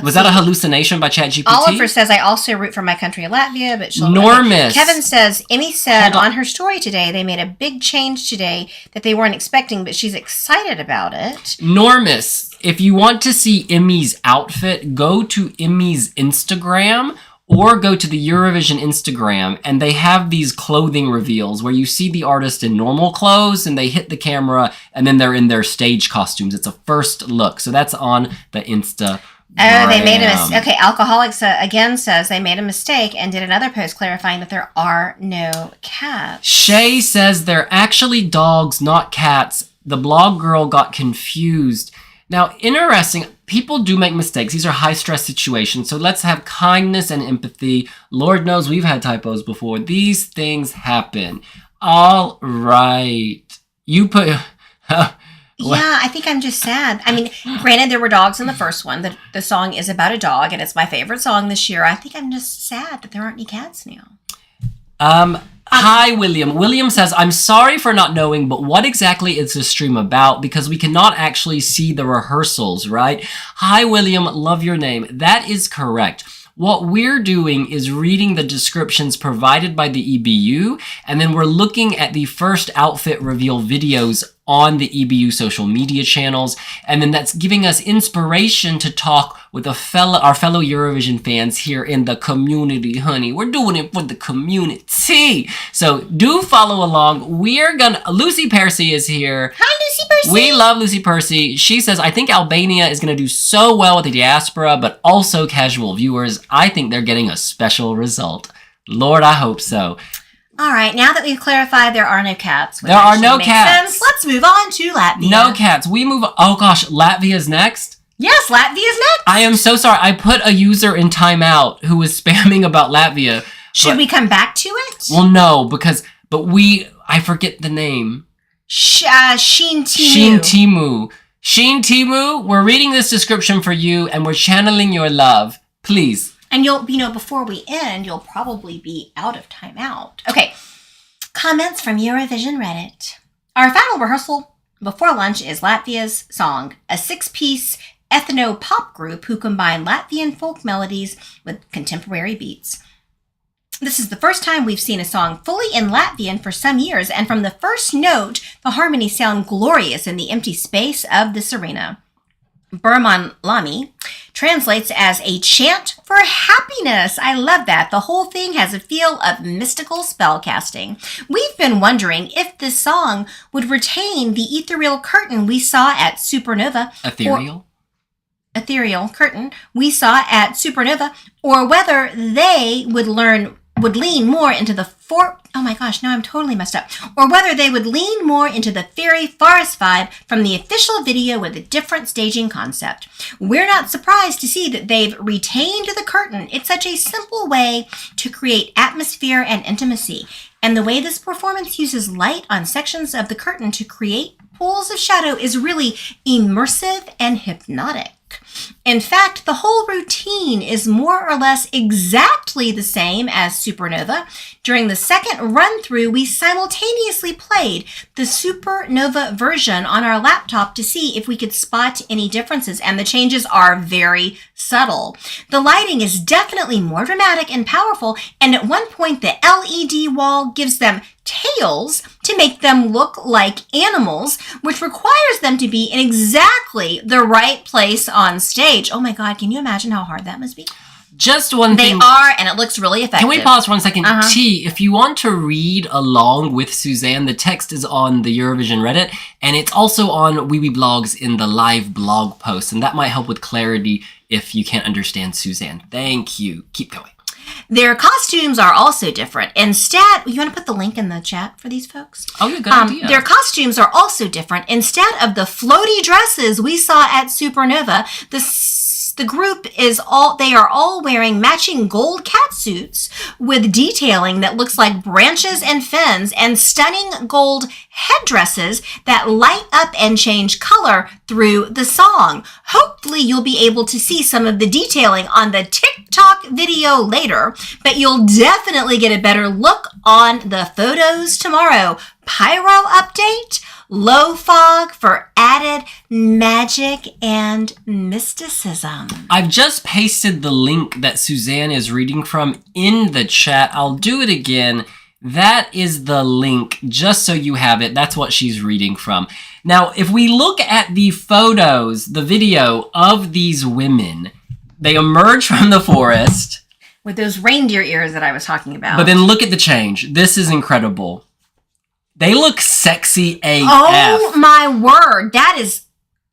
[SPEAKER 1] Was that a hallucination by ChatGPT?
[SPEAKER 2] Oliver says, I also root for my country, Latvia, but she'll...
[SPEAKER 1] Enormous.
[SPEAKER 2] Kevin says, Emmy said on her story today, they made a big change today that they weren't expecting, but she's excited about it.
[SPEAKER 1] Enormous. If you want to see Emmy's outfit, go to Emmy's Instagram or go to the Eurovision Instagram, and they have these clothing reveals where you see the artist in normal clothes and they hit the camera and then they're in their stage costumes. It's a first look. So that's on the Insta.
[SPEAKER 2] Oh, they made a mistake. Okay, Alcoholics again says they made a mistake and did another post clarifying that there are no cats.
[SPEAKER 1] Shay says they're actually dogs, not cats. The blog girl got confused. Now, interesting, people do make mistakes. These are high-stress situations, so let's have kindness and empathy. Lord knows we've had typos before. These things happen. All right. You put...
[SPEAKER 2] Yeah, I think I'm just sad. I mean, granted, there were dogs in the first one. The song is about a dog, and it's my favorite song this year. I think I'm just sad that there aren't any cats now.
[SPEAKER 1] Hi, William. William says, I'm sorry for not knowing, but what exactly is this stream about? Because we cannot actually see the rehearsals, right? Hi, William. Love your name. That is correct. What we're doing is reading the descriptions provided by the EBU, and then we're looking at the first outfit reveal videos on the EBU social media channels, and then that's giving us inspiration to talk with our fellow Eurovision fans here in the community, honey. We're doing it for the community. So do follow along. Lucy Percy is here.
[SPEAKER 2] Hi, Lucy Percy.
[SPEAKER 1] We love Lucy Percy. She says, I think Albania is going to do so well with the diaspora, but also casual viewers. I think they're getting a special result. Lord, I hope so.
[SPEAKER 2] All right, now that we've clarified there are no cats.
[SPEAKER 1] There are no cats.
[SPEAKER 2] Sense, let's move on to Latvia.
[SPEAKER 1] No cats. Oh gosh, Latvia's next?
[SPEAKER 2] Yes, Latvia's next.
[SPEAKER 1] I am so sorry. I put a user in timeout who was spamming about Latvia.
[SPEAKER 2] Should we come back to it?
[SPEAKER 1] Well, no, I forget the name.
[SPEAKER 2] Sheen Timu.
[SPEAKER 1] Sheen Timu, we're reading this description for you and we're channeling your love. Please.
[SPEAKER 2] And before we end, you'll probably be out of timeout. Okay. Comments from Eurovision Reddit. Our final rehearsal before lunch is Latvia's Song, a 6-piece ethno-pop group who combine Latvian folk melodies with contemporary beats. This is the first time we've seen a song fully in Latvian for some years, and from the first note, the harmonies sound glorious in the empty space of this arena. Burman Laimi translates as a chant for happiness. I love that. The whole thing has a feel of mystical spellcasting. We've been wondering if this song would retain the ethereal curtain we saw at Supernova.
[SPEAKER 1] Ethereal
[SPEAKER 2] curtain we saw at Supernova, or whether they would learn would lean more into the oh my gosh, now I'm totally messed up. Or whether they would lean more into the fairy forest vibe from the official video with a different staging concept. We're not surprised to see that they've retained the curtain. It's such a simple way to create atmosphere and intimacy. And the way this performance uses light on sections of the curtain to create pools of shadow is really immersive and hypnotic. In fact, the whole routine is more or less exactly the same as Supernova. During the second run-through, we simultaneously played the Supernova version on our laptop to see if we could spot any differences, and the changes are very subtle. The lighting is definitely more dramatic and powerful, and at one point the LED wall gives them tails to make them look like animals, which requires them to be in exactly the right place on stage. Oh my God, can you imagine how hard that must be?
[SPEAKER 1] Just one thing.
[SPEAKER 2] They are, and it looks really effective.
[SPEAKER 1] Can we pause for 1 second? T, if you want to read along with Suzanne, the text is on the Eurovision Reddit, and it's also on Wee Blogs in the live blog post, and that might help with clarity if you can't understand Suzanne. Thank you. Keep going.
[SPEAKER 2] Their costumes are also different. Instead, you want to put the link in the chat for these folks?
[SPEAKER 1] Oh, yeah, good idea.
[SPEAKER 2] Their costumes are also different. Instead of the floaty dresses we saw at Supernova, the group they are all wearing matching gold catsuits with detailing that looks like branches and fins and stunning gold headdresses that light up and change color through the song. Hopefully you'll be able to see some of the detailing on the TikTok video later, but you'll definitely get a better look on the photos tomorrow. Pyro update? Low fog for added magic and mysticism.
[SPEAKER 1] I've just pasted the link that Suzanne is reading from in the chat. I'll do it again. That is the link, just so you have it. That's what she's reading from. Now, if we look at the photos, the video of these women, they emerge from the forest.
[SPEAKER 2] With those reindeer ears that I was talking about.
[SPEAKER 1] But then look at the change. This is incredible. They look sexy AF.
[SPEAKER 2] Oh my word, that is...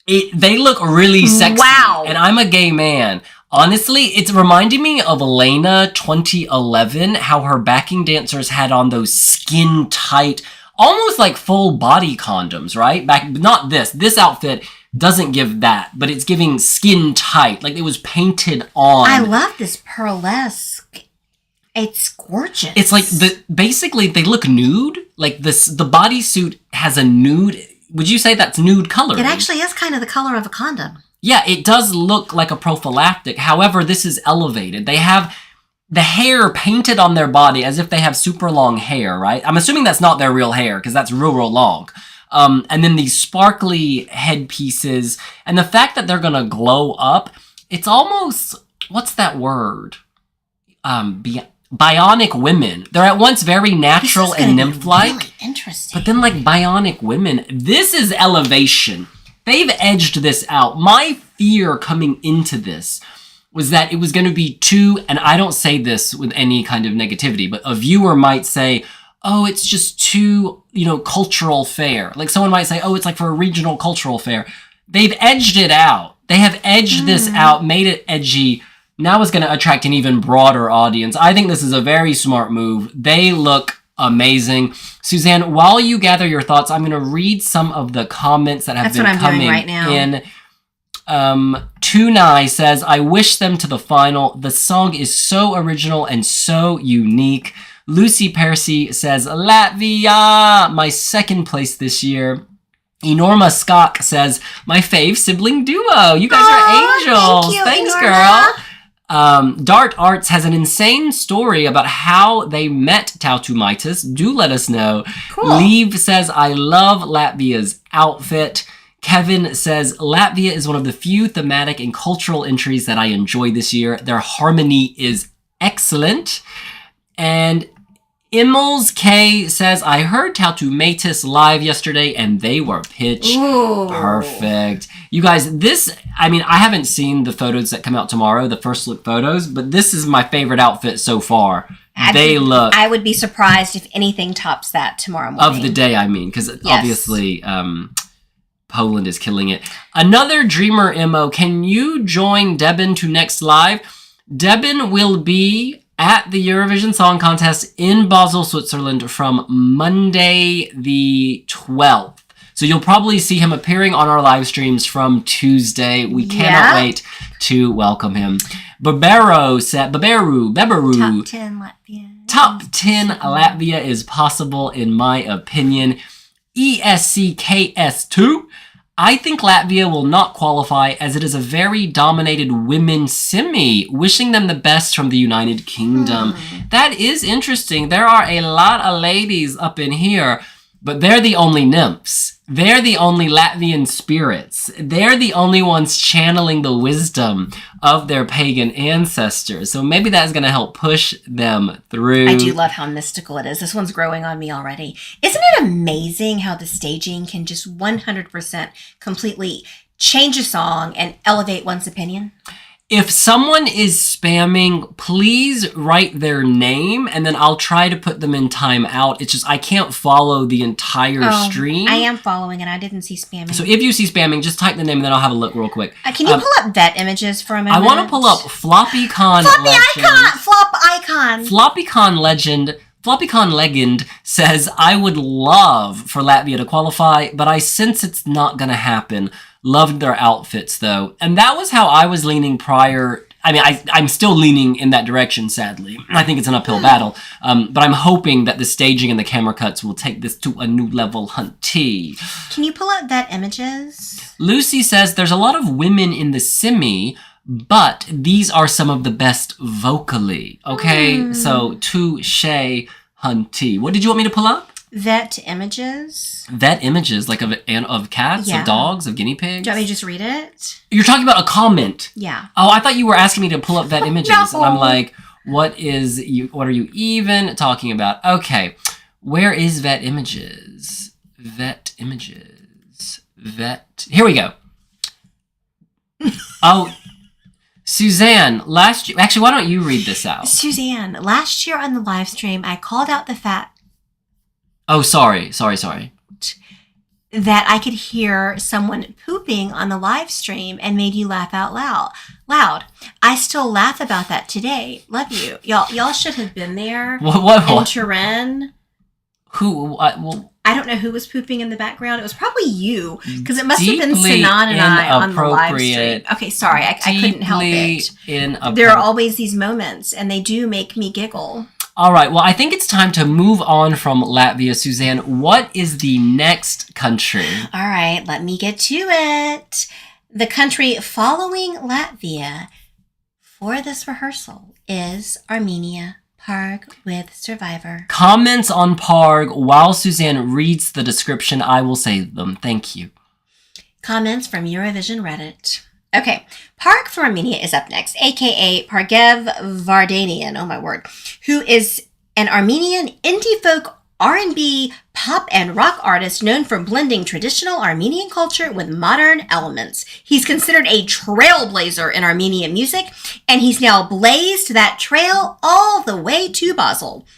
[SPEAKER 1] They look really sexy.
[SPEAKER 2] Wow.
[SPEAKER 1] And I'm a gay man. Honestly, it's reminding me of Elena 2011, how her backing dancers had on those skin-tight, almost like full-body condoms, right? Not this. This outfit doesn't give that, but it's giving skin-tight, like it was painted on.
[SPEAKER 2] I love this pearlesque. It's gorgeous.
[SPEAKER 1] It's like basically they look nude. Like the bodysuit has a nude. Would you say that's nude color?
[SPEAKER 2] It actually is kind of the color of a condom.
[SPEAKER 1] Yeah, it does look like a prophylactic. However, this is elevated. They have the hair painted on their body as if they have super long hair, right? I'm assuming that's not their real hair because that's real long. And then these sparkly headpieces and the fact that they're gonna glow up. It's almost, what's that word? Bionic women. They're at once very natural and nymph-like.
[SPEAKER 2] Really interesting.
[SPEAKER 1] But then like bionic women. This is elevation. They've edged this out. My fear coming into this was that it was going to be too, and I don't say this with any kind of negativity, but a viewer might say, oh, it's just too, cultural fair. Like someone might say, oh, it's like for a regional cultural fair. They've edged it out. They have edged this out, made it edgy. Now it's going to attract an even broader audience. I think this is a very smart move. They look amazing. Suzanne, while you gather your thoughts, I'm going to read some of the comments that have been coming
[SPEAKER 2] doing right now.
[SPEAKER 1] in. Tunai says, I wish them to the final. The song is so original and so unique. Lucy Percy says, Latvia, my second place this year. Enorma Skok says, my fave sibling duo. You guys are angels.
[SPEAKER 2] Thank you,
[SPEAKER 1] Thanks,
[SPEAKER 2] Enorma.
[SPEAKER 1] girl. Dart Arts has an insane story about how they met Tautumeitas. Do let us know.
[SPEAKER 2] Cool.
[SPEAKER 1] Leave says, I love Latvia's outfit. Kevin says, Latvia is one of the few thematic and cultural entries that I enjoy this year. Their harmony is excellent. And Immels K says, I heard Tautumeitas live yesterday and they were pitch perfect. You guys, I haven't seen the photos that come out tomorrow, the first look photos, but this is my favorite outfit so far.
[SPEAKER 2] I would be surprised if anything tops that tomorrow morning.
[SPEAKER 1] Of the day, because obviously Poland is killing it. Another Dreamer MO, can you join Debin to next live? Debin will be at the Eurovision Song Contest in Basel, Switzerland from Monday the 12th. So you'll probably see him appearing on our live streams from Tuesday. We cannot wait to welcome him. Beberu.
[SPEAKER 2] Top 10 Latvia.
[SPEAKER 1] Top 10 Latvia is possible, in my opinion. ESCKS2. I think Latvia will not qualify as it is a very dominated women's semi. Wishing them the best from the United Kingdom. That is interesting. There are a lot of ladies up in here, but they're the only nymphs. They're the only Latvian spirits. They're the only ones channeling the wisdom of their pagan ancestors. So maybe that's going to help push them through.
[SPEAKER 2] I do love how mystical it is. This one's growing on me already. Isn't it amazing how the staging can just 100% completely change a song and elevate one's opinion?
[SPEAKER 1] If someone is spamming, please write their name, and then I'll try to put them in timeout. It's just I can't follow the entire stream.
[SPEAKER 2] I am following, and I didn't see spamming.
[SPEAKER 1] So if you see spamming, just type the name, and then I'll have a look real quick.
[SPEAKER 2] Can you pull up vet images for a minute?
[SPEAKER 1] I want to pull up FloppyCon Legend.
[SPEAKER 2] Flop icon.
[SPEAKER 1] FloppyCon Legend says, I would love for Latvia to qualify, but I sense it's not going to happen. Loved their outfits, though. And that was how I was leaning prior. I mean, I'm still leaning in that direction, sadly. I think it's an uphill battle. But I'm hoping that the staging and the camera cuts will take this to a new level, hunty.
[SPEAKER 2] Can you pull up that images?
[SPEAKER 1] Lucy says, there's a lot of women in the semi, but these are some of the best vocally. Okay? So, touche, hunty. What did you want me to pull up?
[SPEAKER 2] Vet images.
[SPEAKER 1] Vet images, like of cats, of dogs, of guinea pigs?
[SPEAKER 2] Do you want me to just read it?
[SPEAKER 1] You're talking about a comment.
[SPEAKER 2] Yeah.
[SPEAKER 1] Oh, I thought you were asking me to pull up vet images.
[SPEAKER 2] No.
[SPEAKER 1] And I'm like, what are you even talking about? Okay. Where is vet images? Vet images. Here we go. Oh, Suzanne, last year, actually, why don't you read this out?
[SPEAKER 2] Suzanne, last year on the live stream, I called out the fact
[SPEAKER 1] Oh, sorry.
[SPEAKER 2] that I could hear someone pooping on the live stream and made you laugh out loud. I still laugh about that today. Love you. Y'all should have been there.
[SPEAKER 1] What?
[SPEAKER 2] In Turin.
[SPEAKER 1] Who?
[SPEAKER 2] I don't know who was pooping in the background. It was probably you, because it must have been Sinan and I on the live stream. Okay, sorry. I couldn't help it. There are always these moments, and they do make me giggle.
[SPEAKER 1] All right, well, I think it's time to move on from Latvia. Suzanne, what is the next country?
[SPEAKER 2] All right, let me get to it. The country following Latvia for this rehearsal is Armenia. Parg with Survivor.
[SPEAKER 1] Comments on Parg while Suzanne reads the description. I will say them. Thank you.
[SPEAKER 2] Comments from Eurovision Reddit. Okay, Parg from Armenia is up next, aka Pargev Vardanian, oh my word, who is an Armenian indie folk R&B, pop, and rock artist known for blending traditional Armenian culture with modern elements. He's considered a trailblazer in Armenian music, and he's now blazed that trail all the way to Basel.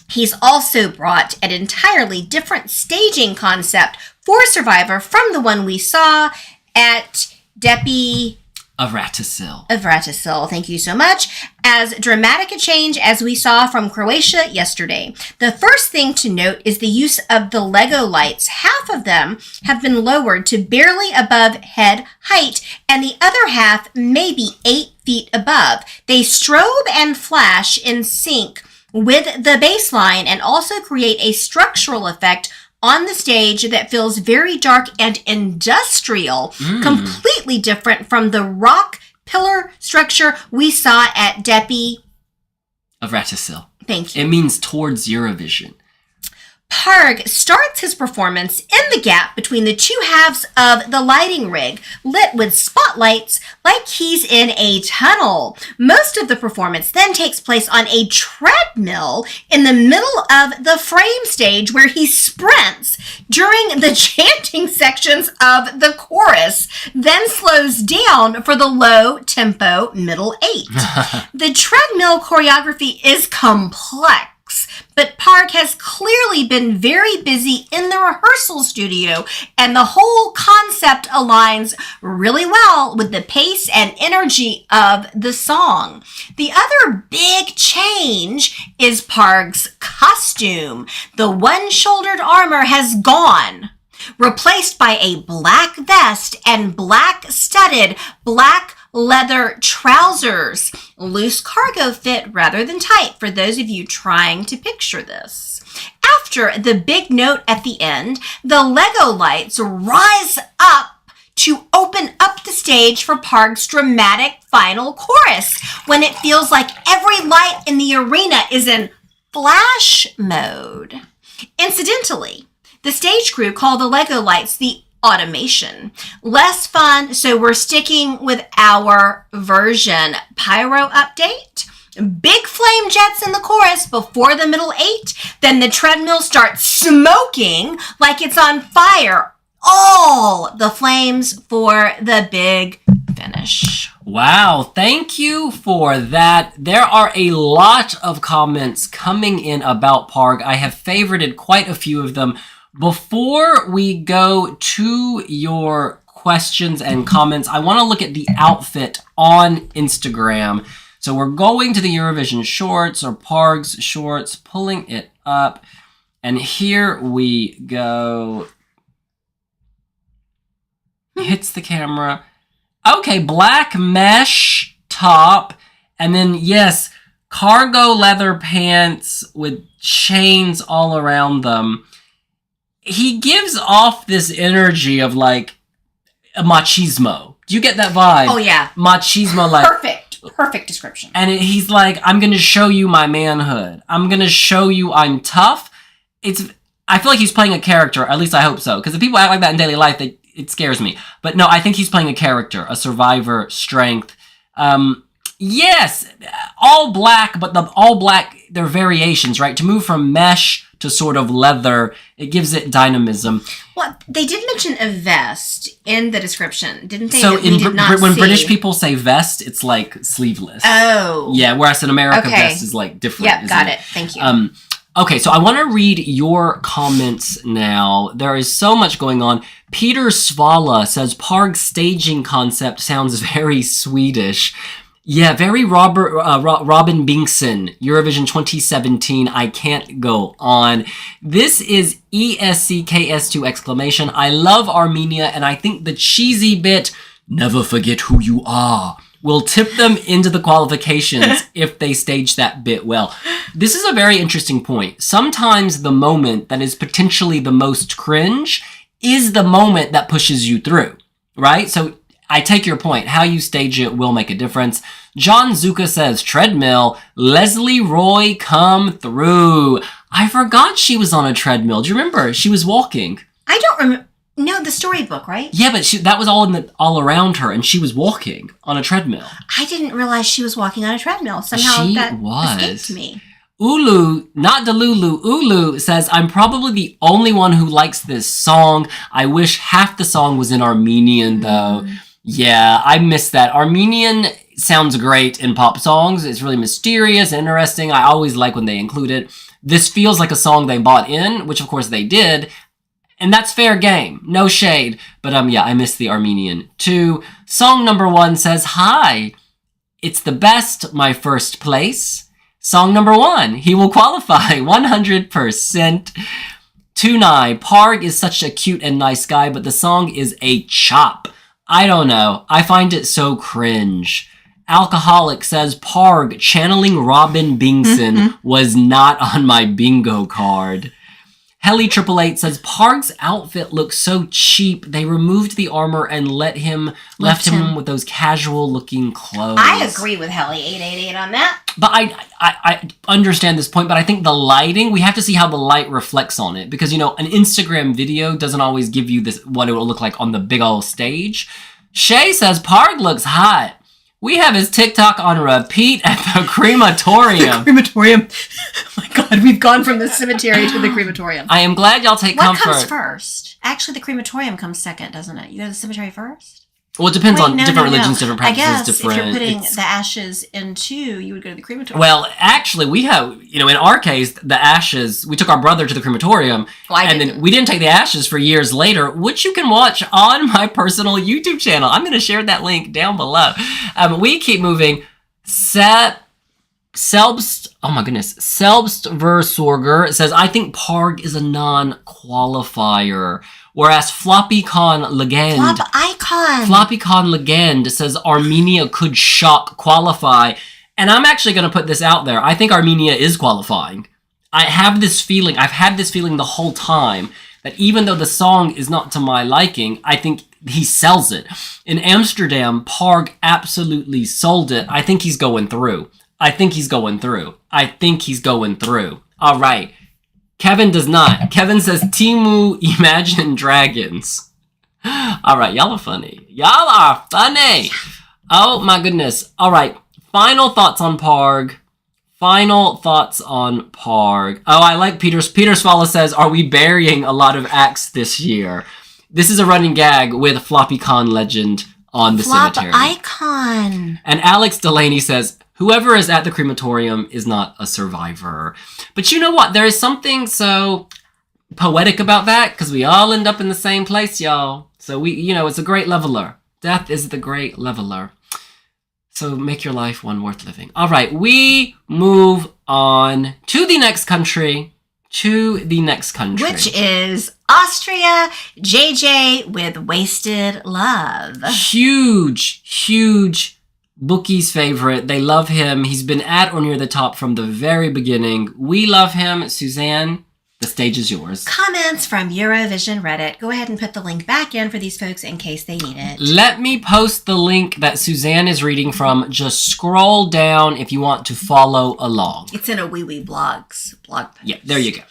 [SPEAKER 2] He's also brought an entirely different staging concept for Survivor from the one we saw at Depi Avraticil, thank you so much. As dramatic a change as we saw from Croatia yesterday. The first thing to note is the use of the Lego lights. Half of them have been lowered to barely above head height, and the other half maybe 8 feet above. They strobe and flash in sync with the bass line and also create a structural effect on the stage that feels very dark and industrial, completely different from the rock pillar structure we saw at Depi
[SPEAKER 1] Avraticil.
[SPEAKER 2] Thank you.
[SPEAKER 1] It means towards Eurovision.
[SPEAKER 2] Parg starts his performance in the gap between the two halves of the lighting rig, lit with spotlights like he's in a tunnel. Most of the performance then takes place on a treadmill in the middle of the frame stage where he sprints during the chanting sections of the chorus, then slows down for the low-tempo middle 8. The treadmill choreography is complex weeks, but Parg has clearly been very busy in the rehearsal studio, and the whole concept aligns really well with the pace and energy of the song. The other big change is Parg's costume. The one-shouldered armor has gone, replaced by a black vest and black studded black leather trousers. Loose cargo fit rather than tight for those of you trying to picture this. After the big note at the end, the Lego lights rise up to open up the stage for Parg's dramatic final chorus, when it feels like every light in the arena is in flash mode. Incidentally, the stage crew call the Lego lights the automation. Less fun, so we're sticking with our version. Pyro update. Big flame jets in the chorus before the middle 8. Then the treadmill starts smoking like it's on fire. All the flames for the big finish.
[SPEAKER 1] Wow, thank you for that. There are a lot of comments coming in about Parg. I have favorited quite a few of them. Before we go to your questions and comments, I want to look at the outfit on Instagram. So we're going to the Eurovision shorts or Parg's shorts, pulling it up. And here we go. Hits the camera. Okay, black mesh top. And then, yes, cargo leather pants with chains all around them. He gives off this energy of like a machismo. Do you get that vibe?
[SPEAKER 2] Oh, yeah.
[SPEAKER 1] Machismo, like.
[SPEAKER 2] Perfect description.
[SPEAKER 1] And he's like, I'm going to show you my manhood. I'm going to show you I'm tough. I feel like he's playing a character. At least I hope so. Because if people act like that in daily life, it scares me. But no, I think he's playing a character, a survivor, strength. Yes, all black, but the all black, they're variations, right? To move from mesh to sort of leather, it gives it dynamism.
[SPEAKER 2] Well, they did mention a vest in the description, didn't they?
[SPEAKER 1] So when British people say vest, it's like sleeveless.
[SPEAKER 2] Oh.
[SPEAKER 1] Yeah, whereas in America, vest is like different.
[SPEAKER 2] Yeah, got it. Thank you.
[SPEAKER 1] Okay, so I want to read your comments now. There is so much going on. Peter Svala says, Parg's staging concept sounds very Swedish. Yeah, very Robin Bengtsson, Eurovision 2017. I can't go on. This is ESCKS2 exclamation. I love Armenia, and I think the cheesy bit, never forget who you are, will tip them into the qualifications if they stage that bit well. This is a very interesting point. Sometimes the moment that is potentially the most cringe is the moment that pushes you through, right? So I take your point. How you stage it will make a difference. John Zuka says, treadmill, Leslie Roy come through. I forgot she was on a treadmill. Do you remember? She was walking.
[SPEAKER 2] I don't remember. No, the storybook, right?
[SPEAKER 1] Yeah, but that was all around her, and she was walking on a treadmill.
[SPEAKER 2] I didn't realize she was walking on a treadmill. Somehow that escaped me.
[SPEAKER 1] Ulu, not Delulu, Ulu says, I'm probably the only one who likes this song. I wish half the song was in Armenian, though. Yeah, I miss that. Armenian sounds great in pop songs. It's really mysterious, interesting. I always like when they include it. This feels like a song they bought in, which of course they did. And that's fair game. No shade. But yeah, I miss the Armenian too. Song number 1 says, hi, it's the best, my first place. Song number 1, he will qualify 100%. Tunai, Parg is such a cute and nice guy, but the song is a chop. I don't know. I find it so cringe. Alcoholic says, Parg channeling Robin Bengtsson was not on my bingo card. Heli888 says, Parg's outfit looks so cheap. They removed the armor and left him with those casual looking clothes.
[SPEAKER 2] I agree with Heli888 on that.
[SPEAKER 1] But I understand this point, but I think the lighting, we have to see how the light reflects on it. Because, an Instagram video doesn't always give you this what it will look like on the big old stage. Shay says, Parg looks hot. We have his TikTok on repeat at the crematorium.
[SPEAKER 2] The crematorium. Oh my God, we've gone from the cemetery to the crematorium.
[SPEAKER 1] I am glad y'all take comfort.
[SPEAKER 2] What comes first? Actually, the crematorium comes second, doesn't it? You go to the cemetery first?
[SPEAKER 1] Well, it depends on different religions,
[SPEAKER 2] no.
[SPEAKER 1] different practices,
[SPEAKER 2] I guess
[SPEAKER 1] different...
[SPEAKER 2] if you're putting the ashes into, you would go to the crematorium.
[SPEAKER 1] Well, actually, we have, in our case, the ashes, we took our brother to the crematorium, then we didn't take the ashes for years later, which you can watch on my personal YouTube channel. I'm going to share that link down below. We keep moving. Selbstversorger says, I think Parg is a non-qualifier. Whereas Floppycon Legend says Armenia could shock qualify. And I'm actually going to put this out there. I think Armenia is qualifying. I've had this feeling the whole time that even though the song is not to my liking, I think he sells it. In Amsterdam, Parg absolutely sold it. I think he's going through. All right. Kevin does not. Kevin says, Timu Imagine Dragons. All right, y'all are funny. Oh, my goodness. All right, final thoughts on Parg. Oh, I like Peter's. Peter's follow says, are we burying a lot of acts this year? This is a running gag with Floppycon Legend on the cemetery.
[SPEAKER 2] Icon.
[SPEAKER 1] And Alex Delaney says, whoever is at the crematorium is not a survivor. But you know what? There is something so poetic about that, because we all end up in the same place, y'all. So it's a great leveler. Death is the great leveler. So make your life one worth living. All right, we move on to the next country. Which is Austria, JJ with Wasted Love. Huge Bookie's favorite. They love him. He's been at or near the top from the very beginning. We love him. Suzanne, the stage is yours. Comments from Eurovision Reddit. Go ahead and put the link back in for these folks in case they need it. Let me post the link that Suzanne is reading from. Just scroll down if you want to follow along. It's in a Wee Wee Blogs blog post. Yeah, there you go.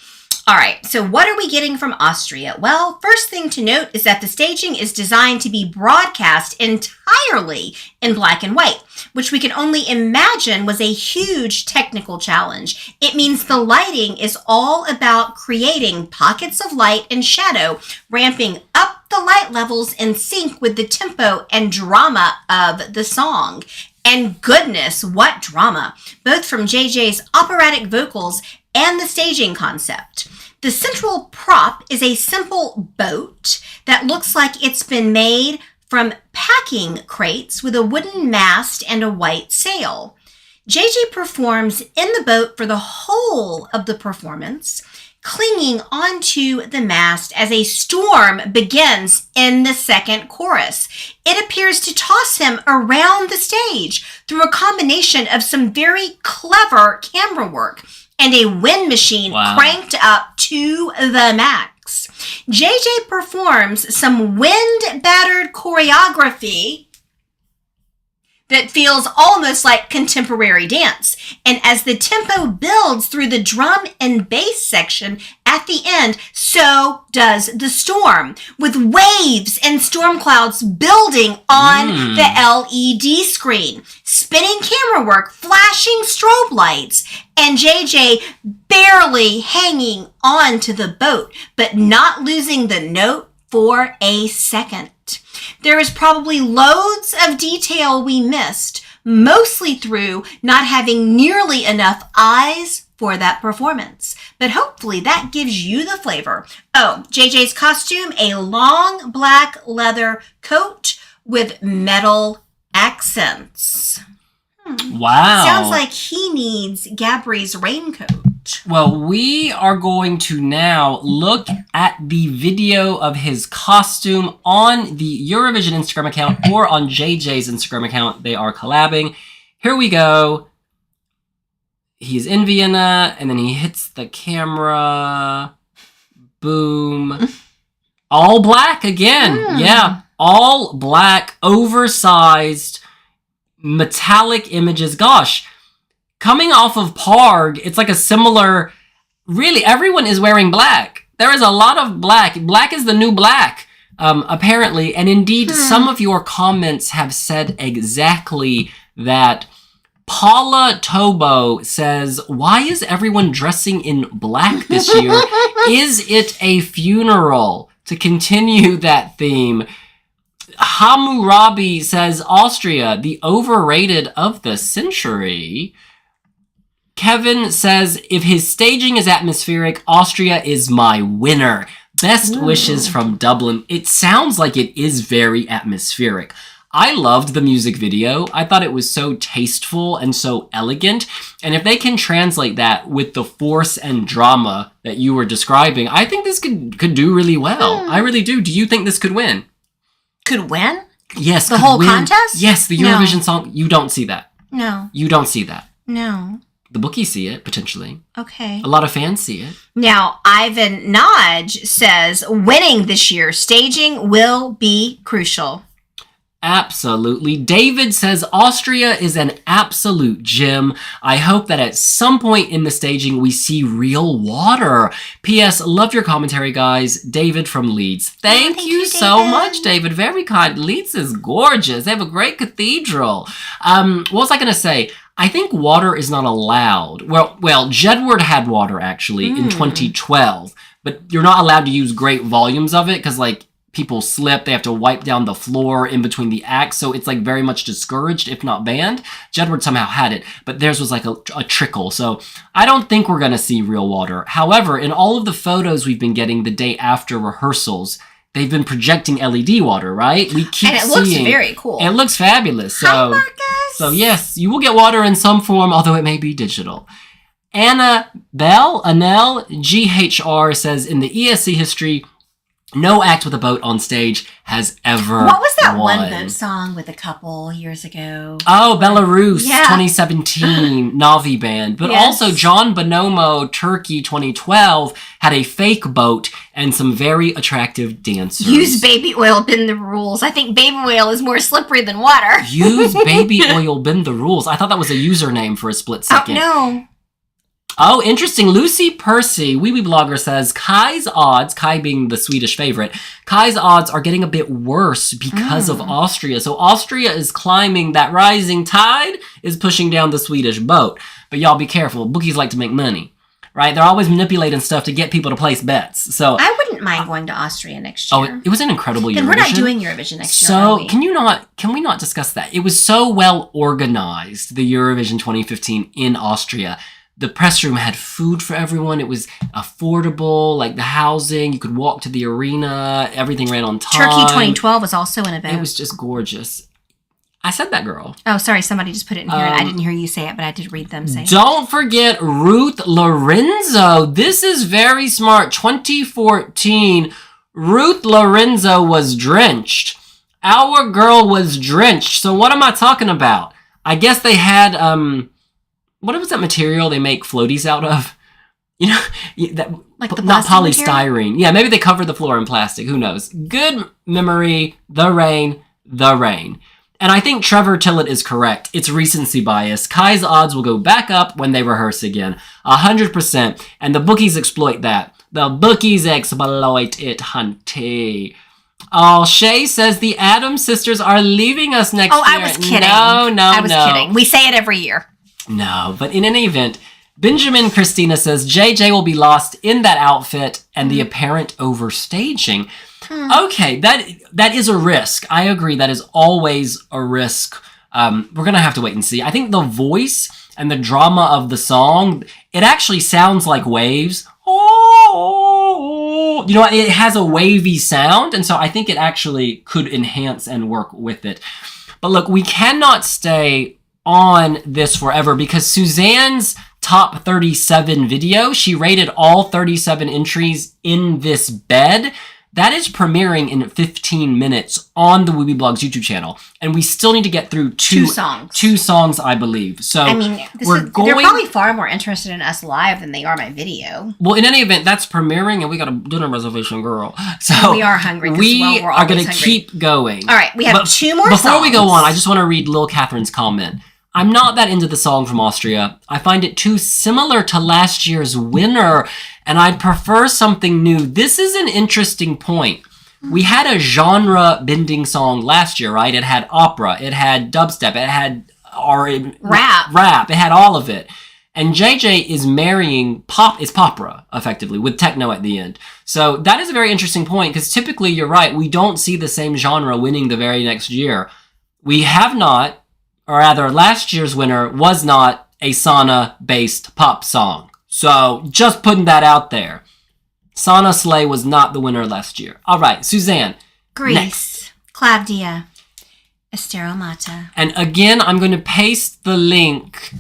[SPEAKER 1] All right, so what are we getting from Austria? Well, first thing to note is that the staging is designed to be broadcast entirely in black and white, which we can only imagine was a huge technical challenge. It means the lighting is all about creating pockets of light and shadow, ramping up the light levels in sync with the tempo and drama of the song. And goodness, what drama, both from JJ's operatic vocals and the staging concept. The central prop is a simple boat that looks like it's been made from packing crates with a wooden mast and a white sail. JJ performs in the boat for the whole of the performance, clinging onto the mast as a storm begins in the second chorus. It appears to toss him around the stage through a combination of some very clever camera work and a wind machine cranked up to the max. JJ performs some wind-battered choreography that feels almost like contemporary dance. And as the tempo builds through the drum and bass section at the end, so does the storm, with waves and storm clouds building on the LED screen, spinning camera work, flashing strobe lights, and JJ barely hanging on to the boat, but not losing the note for a second. There is probably loads of detail we missed, mostly through not having nearly enough eyes for that performance. But hopefully that gives you the flavor. Oh, JJ's costume, a long black leather coat with metal accents. Wow. Sounds like he needs Gabri's raincoat. Well, we are going to now look at the video of his costume on the Eurovision Instagram account or on JJ's Instagram account. They are collabing. Here we go. He's in Vienna, and then he hits the camera. Boom. All black again. Yeah, all black, oversized, metallic images. Gosh. Coming off of Parg, it's like a similar... Really, everyone is wearing black. There is a lot of black. Black is the new black, apparently. And indeed, some of your comments have said exactly that. Paula Tobo says, why is everyone dressing in black this year? Is it a funeral? To continue that theme, Hammurabi says Austria, the overrated of the century. Kevin says, if his staging is atmospheric, Austria is my winner. Best wishes from Dublin. It sounds like it is very atmospheric. I loved the music video. I thought it was so tasteful and so elegant. And if they can translate that with the force and drama that you were describing, I think this could do really well. I really do. Do you think this could win?
[SPEAKER 2] Could win?
[SPEAKER 1] Yes.
[SPEAKER 2] The whole contest?
[SPEAKER 1] Yes, the Eurovision song. You don't see that.
[SPEAKER 2] No.
[SPEAKER 1] You don't see that.
[SPEAKER 2] No.
[SPEAKER 1] The bookies see it, potentially.
[SPEAKER 2] Okay.
[SPEAKER 1] A lot of fans see it.
[SPEAKER 2] Now, Ivan Naj says, winning this year, staging will be crucial.
[SPEAKER 1] Absolutely. David says Austria is an absolute gem. I hope that at some point in the staging we see real water. P.S. Love your commentary, guys. David from Leeds. Thank you so much, David. Very kind. Leeds is gorgeous. They have a great cathedral. What was I going to say? I think water is not allowed. Well, Jedward had water actually in 2012, but you're not allowed to use great volumes of it because like people slip, they have to wipe down the floor in between the acts, so it's like very much discouraged, if not banned. Jedward somehow had it, but theirs was like a trickle, so I don't think we're gonna see real water. However, in all of the photos we've been getting the day after rehearsals, they've been projecting LED water, right? We keep
[SPEAKER 2] and it looks very cool.
[SPEAKER 1] It looks fabulous.
[SPEAKER 2] Hi, Marcus.
[SPEAKER 1] So yes, you will get water in some form, although it may be digital. Anel GHR says, in the ESC history, no act with a boat on stage has ever
[SPEAKER 2] What was that
[SPEAKER 1] won.
[SPEAKER 2] one boat song with a couple years ago?
[SPEAKER 1] Oh, Belarus, 2017, Navi Band. But also John Bonomo, Turkey 2012, had a fake boat and some very attractive dancers.
[SPEAKER 2] Use baby oil, bend the rules. I think baby oil is more slippery than water.
[SPEAKER 1] Use baby oil, bend the rules. I thought that was a username for a split second.
[SPEAKER 2] Oh, no.
[SPEAKER 1] Oh, interesting. Lucy Percy, Wee Wee Blogger, says Kai's odds, Kai being the Swedish favorite, Kai's odds are getting a bit worse because of Austria. So Austria is climbing, that rising tide is pushing down the Swedish boat. But y'all be careful. Bookies like to make money, right? They're always manipulating stuff to get people to place bets. So
[SPEAKER 2] I wouldn't mind going to Austria next year.
[SPEAKER 1] Oh, it was an incredible Eurovision.
[SPEAKER 2] And we're not doing Eurovision next year,
[SPEAKER 1] So
[SPEAKER 2] are we?
[SPEAKER 1] can we not discuss that? It was so well organized, the Eurovision 2015 in Austria. The press room had food for everyone. It was affordable, like the housing. You could walk to the arena. Everything ran on time.
[SPEAKER 2] Turkey 2012 was also an event.
[SPEAKER 1] It was just gorgeous. I said that, girl.
[SPEAKER 2] Oh, sorry. Somebody just put it in here. And I didn't hear you say it, but I did read them say it.
[SPEAKER 1] Don't forget Ruth Lorenzo. This is very smart. 2014, Ruth Lorenzo was drenched. Our girl was drenched. So what am I talking about? I guess they had... what was that material they make floaties out of? You know, that
[SPEAKER 2] like the
[SPEAKER 1] not polystyrene.
[SPEAKER 2] Material?
[SPEAKER 1] Yeah, maybe they covered the floor in plastic. Who knows? Good memory. The rain. And I think Trevor Tillett is correct. It's recency bias. Kai's odds will go back up when they rehearse again. 100%. And the bookies exploit that. The bookies exploit it, hunty. Oh, Shay says the Addams sisters are leaving us next year.
[SPEAKER 2] Oh, I was kidding.
[SPEAKER 1] No.
[SPEAKER 2] I was kidding. We say it every year.
[SPEAKER 1] No, but in any event, Benjamin Christina says JJ will be lost in that outfit and the apparent overstaging. Okay, that is a risk. I agree. That is always a risk. We're going to have to wait and see. I think the voice and the drama of the song, it actually sounds like waves. Oh, you know, it has a wavy sound. And so I think it actually could enhance and work with it. But look, we cannot stay on this forever because Suzanne's top 37 video, she rated all 37 entries in this bed. That is premiering in 15 minutes on the Wooby Blogs YouTube channel. And we still need to get through two songs. Two songs, I believe. So
[SPEAKER 2] I mean, they're probably far more interested in us live than they are my video.
[SPEAKER 1] Well, in any event, that's premiering and we got a dinner reservation, girl. So
[SPEAKER 2] we are hungry.
[SPEAKER 1] We are going to keep going.
[SPEAKER 2] All right, we have two more songs.
[SPEAKER 1] Before we go on, I just want to read Lil Catherine's comment. I'm not that into the song from Austria. I find it too similar to last year's winner, and I'd prefer something new. This is an interesting point. We had a genre-bending song last year, right? It had opera, it had dubstep, it had
[SPEAKER 2] rap.
[SPEAKER 1] It had all of it. And JJ is marrying Popra, effectively, with techno at the end. So that is a very interesting point, because typically, you're right, we don't see the same genre winning the very next year. We have not, or rather, last year's winner was not a sauna-based pop song. So, just putting that out there. Sauna Slay was not the winner last year. All right, Suzanne.
[SPEAKER 2] Greece.
[SPEAKER 1] Next.
[SPEAKER 2] Klavdia. Asteromata.
[SPEAKER 1] And again, I'm going to paste the link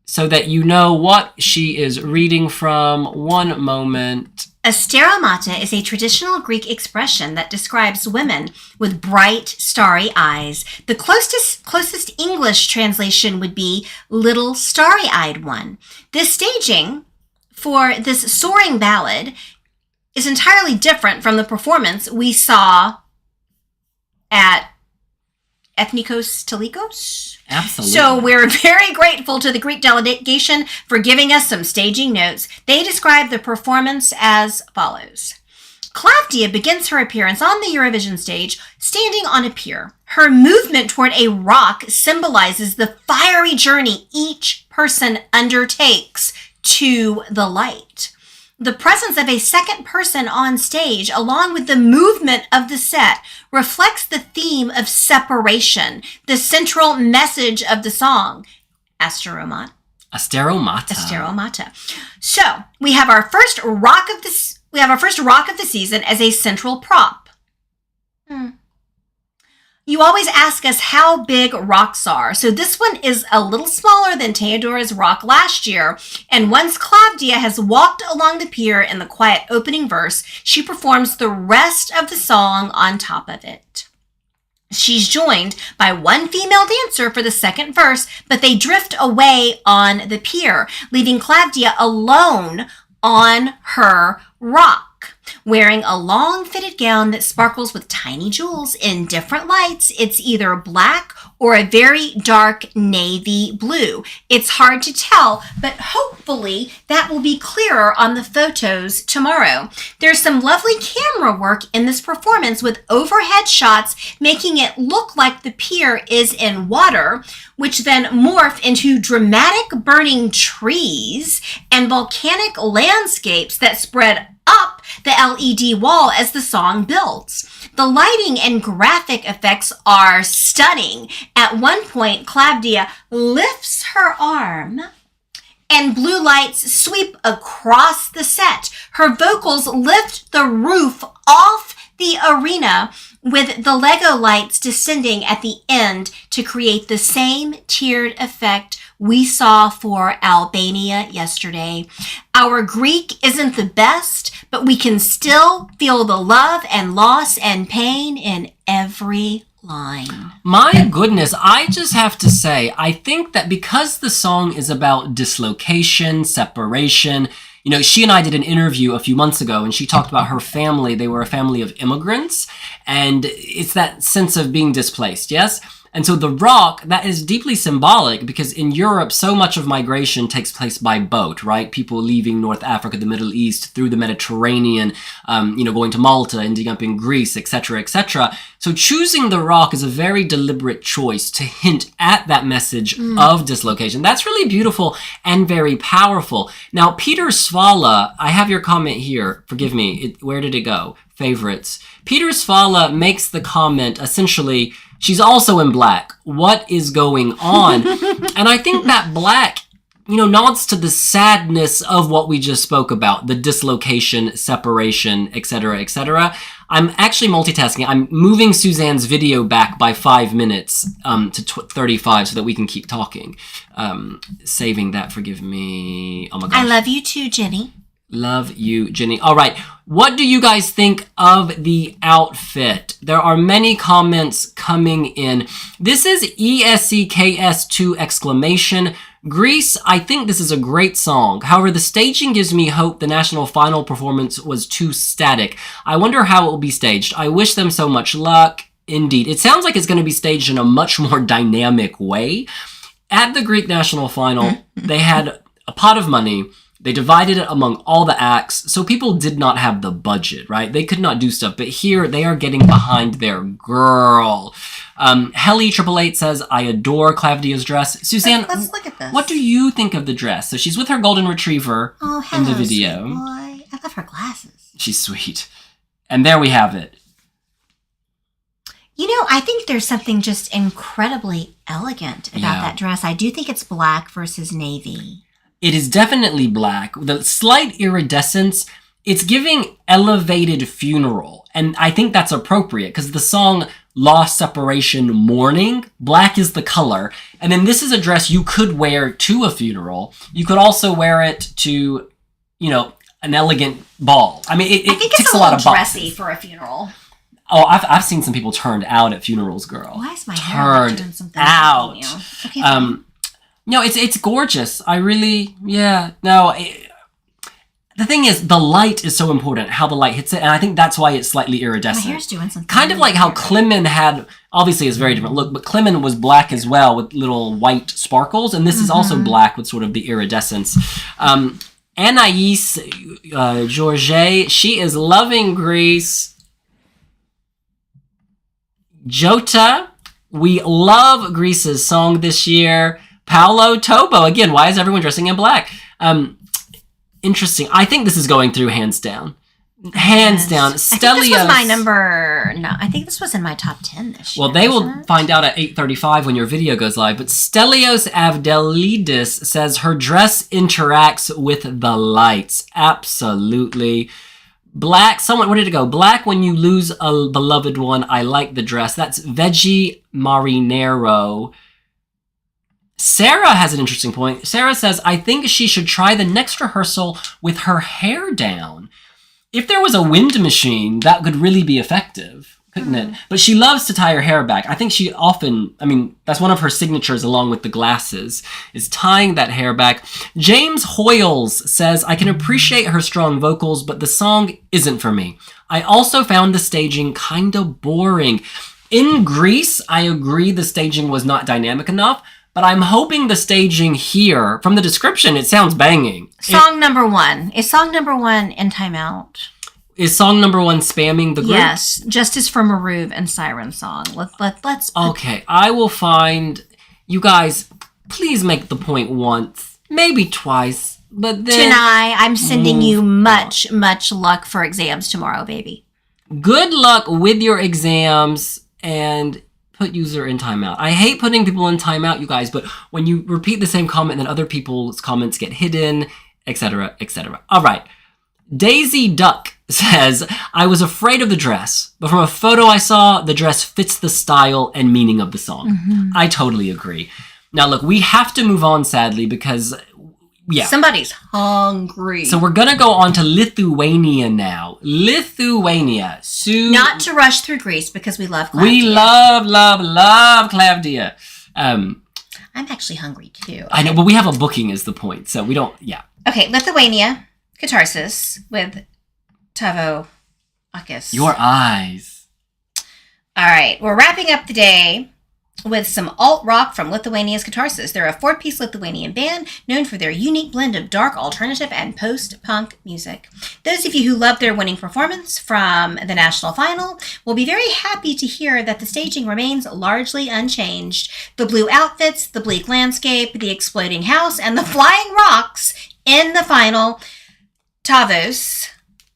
[SPEAKER 1] so that you know what she is reading from. One moment.
[SPEAKER 2] Asteromata is a traditional Greek expression that describes women with bright, starry eyes. The closest English translation would be little starry-eyed one. This staging for this soaring ballad is entirely different from the performance we saw at Ethnikos Telikos.
[SPEAKER 1] Absolutely.
[SPEAKER 2] So we're very grateful to the Greek delegation for giving us some staging notes. They describe the performance as follows. Klavdia begins her appearance on the Eurovision stage standing on a pier. Her movement toward a rock symbolizes the fiery journey each person undertakes to the light. The presence of a second person on stage, along with the movement of the set, reflects the theme of separation, the central message of the song, Asteromata. So we have our first rock of the season as a central prop. You always ask us how big rocks are. So this one is a little smaller than Teodora's rock last year. And once Klavdia has walked along the pier in the quiet opening verse, she performs the rest of the song on top of it. She's joined by one female dancer for the second verse, but they drift away on the pier, leaving Klavdia alone on her rock, wearing a long fitted gown that sparkles with tiny jewels in different lights. It's either black or a very dark navy blue. It's hard to tell, but hopefully that will be clearer on the photos tomorrow. There's some lovely camera work in this performance with overhead shots making it look like the pier is in water, which then morph into dramatic burning trees and volcanic landscapes that spread up the LED wall as the song builds. The lighting and graphic effects are stunning. At one point, Klavdia lifts her arm and blue lights sweep across the set. Her vocals lift the roof off the arena with the Lego lights descending at the end to create the same tiered effect we saw for Albania yesterday. Our Greek isn't the best, but we can still feel the love and loss and pain in every line.
[SPEAKER 1] My goodness, I just have to say, I think that because the song is about dislocation, separation, you know, she and I did an interview a few months ago, and she talked about her family. They were a family of immigrants, and it's that sense of being displaced, yes? And so the rock, that is deeply symbolic, because in Europe, so much of migration takes place by boat, right? People leaving North Africa, the Middle East, through the Mediterranean, going to Malta, ending up in Greece, etc., etc. So choosing the rock is a very deliberate choice to hint at that message of dislocation. That's really beautiful and very powerful. Now, Peter Svala, I have your comment here. Forgive me. Where did it go? Favorites. Peter Svala makes the comment, essentially, she's also in black. What is going on? And I think that black, nods to the sadness of what we just spoke about, the dislocation, separation, etc., etc. I'm actually multitasking. I'm moving Suzanne's video back by 5 minutes to 35 so that we can keep talking. Saving that, forgive me. Oh my gosh.
[SPEAKER 2] I love you too, Jenny.
[SPEAKER 1] Love you, Jenny. All right. What do you guys think of the outfit? There are many comments coming in. This is ESCKS2 exclamation. Greece, I think this is a great song. However, the staging gives me hope the national final performance was too static. I wonder how it will be staged. I wish them so much luck. Indeed. It sounds like it's going to be staged in a much more dynamic way. At the Greek national final, they had a pot of money. They divided it among all the acts, so people did not have the budget, right? They could not do stuff, but here they are getting behind their girl. Helly888 says, I adore Klavdia's dress. Suzanne,
[SPEAKER 2] let's look at this.
[SPEAKER 1] What do you think of the dress? So she's with her golden retriever in the video.
[SPEAKER 2] Sweet boy. I love her glasses.
[SPEAKER 1] She's sweet. And there we have it.
[SPEAKER 2] You know, I think there's something just incredibly elegant about that dress. I do think it's black versus navy.
[SPEAKER 1] It is definitely black. The slight iridescence, it's giving elevated funeral. And I think that's appropriate because the song Lost Separation Mourning, black is the color. And then this is a dress you could wear to a funeral. You could also wear it to, you know, an elegant ball. I mean, it ticks a lot of boxes.
[SPEAKER 2] Dressy for a funeral.
[SPEAKER 1] Oh, I've seen some people turned out at funerals, girl.
[SPEAKER 2] Why is my hair doing something?
[SPEAKER 1] Out.
[SPEAKER 2] Okay,
[SPEAKER 1] no, it's gorgeous. I really, the thing is, the light is so important, how the light hits it, and I think that's why it's slightly iridescent.
[SPEAKER 2] My hair's doing something.
[SPEAKER 1] Kind of like how Clemen had, obviously it's a very different look, but Clemen was black as well with little white sparkles, and this is also black with sort of the iridescence. Anais Georget, she is loving Greece. Jota, we love Greece's song this year. Paolo Tobo, again, why is everyone dressing in black? Interesting. I think this is going through hands down. Hands down. Stelios.
[SPEAKER 2] This was my number. No, I think this was in my top 10 this year.
[SPEAKER 1] Well, they will find out at 8:35 when your video goes live. But Stelios Avdelidis says her dress interacts with the lights. Absolutely. Black, someone, where did it go? Black when you lose a beloved one. I like the dress. That's Veggie Marinero. Sarah has an interesting point. Sarah says, I think she should try the next rehearsal with her hair down. If there was a wind machine, that could really be effective, couldn't it? But she loves to tie her hair back. I think she often, that's one of her signatures along with the glasses, is tying that hair back. James Hoyles says, I can appreciate her strong vocals, but the song isn't for me. I also found the staging kind of boring. In Greece, I agree the staging was not dynamic enough, but I'm hoping the staging here, from the description, it sounds banging.
[SPEAKER 2] Song number one. Is song number one in timeout?
[SPEAKER 1] Is song number one spamming the group?
[SPEAKER 2] Yes, Justice for Maruv and Siren Song. Let's.
[SPEAKER 1] Okay, I will find. You guys, please make the point once, maybe twice, but then.
[SPEAKER 2] Tunai, I'm sending you much luck for exams tomorrow, baby.
[SPEAKER 1] Good luck with your exams and put user in timeout. I hate putting people in timeout, you guys, but when you repeat the same comment, then other people's comments get hidden, etc., etc. All right. Daisy Duck says, I was afraid of the dress, but from a photo I saw, the dress fits the style and meaning of the song. I totally agree. Now, look, we have to move on, sadly, because,
[SPEAKER 2] somebody's hungry.
[SPEAKER 1] So we're going to go on to Lithuania now. Lithuania.
[SPEAKER 2] Not to rush through Greece, because we love Klavdia.
[SPEAKER 1] We love Klavdia. I'm
[SPEAKER 2] actually hungry, too.
[SPEAKER 1] I know, but we have a booking is the point, so we don't,
[SPEAKER 2] Okay, Lithuania, Katarsis, with Tavo, akys.
[SPEAKER 1] Your eyes.
[SPEAKER 2] All right, we're wrapping up the day with some alt-rock from Lithuania's Katarsis. They're a 4-piece Lithuanian band known for their unique blend of dark alternative and post-punk music. Those of you who loved their winning performance from the national final will be very happy to hear that the staging remains largely unchanged. The blue outfits, the bleak landscape, the exploding house, and the flying rocks in the final Tavos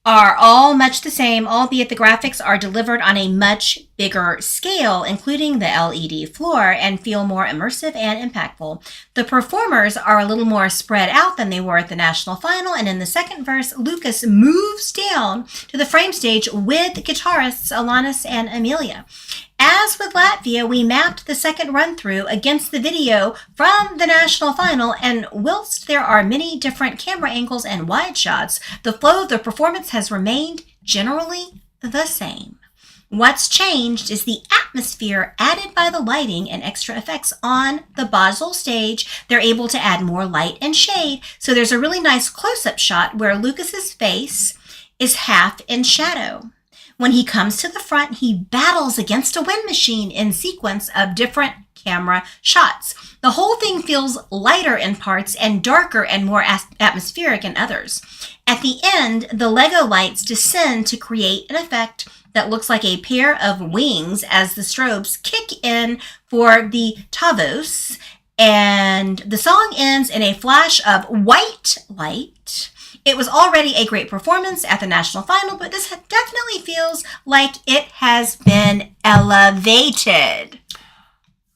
[SPEAKER 2] are all much the same, albeit the graphics are delivered on a much bigger scale, including the LED floor, and feel more immersive and impactful. The performers are a little more spread out than they were at the national final, and in the second verse, Lucas moves down to the frame stage with guitarists Alanis and Amelia. As with Latvia, we mapped the second run-through against the video from the national final, and whilst there are many different camera angles and wide shots, the flow of the performance has remained generally the same. What's changed is the atmosphere added by the lighting and extra effects on the Basel stage. They're able to add more light and shade, so there's a really nice close-up shot where Lucas's face is half in shadow. When he comes to the front, he battles against a wind machine in sequence of different camera shots. The whole thing feels lighter in parts and darker and more atmospheric in others. At the end, the Lego lights descend to create an effect that looks like a pair of wings as the strobes kick in for the Tavos. And the song ends in a flash of white light. It was already a great performance at the national final, but this definitely feels like it has been elevated.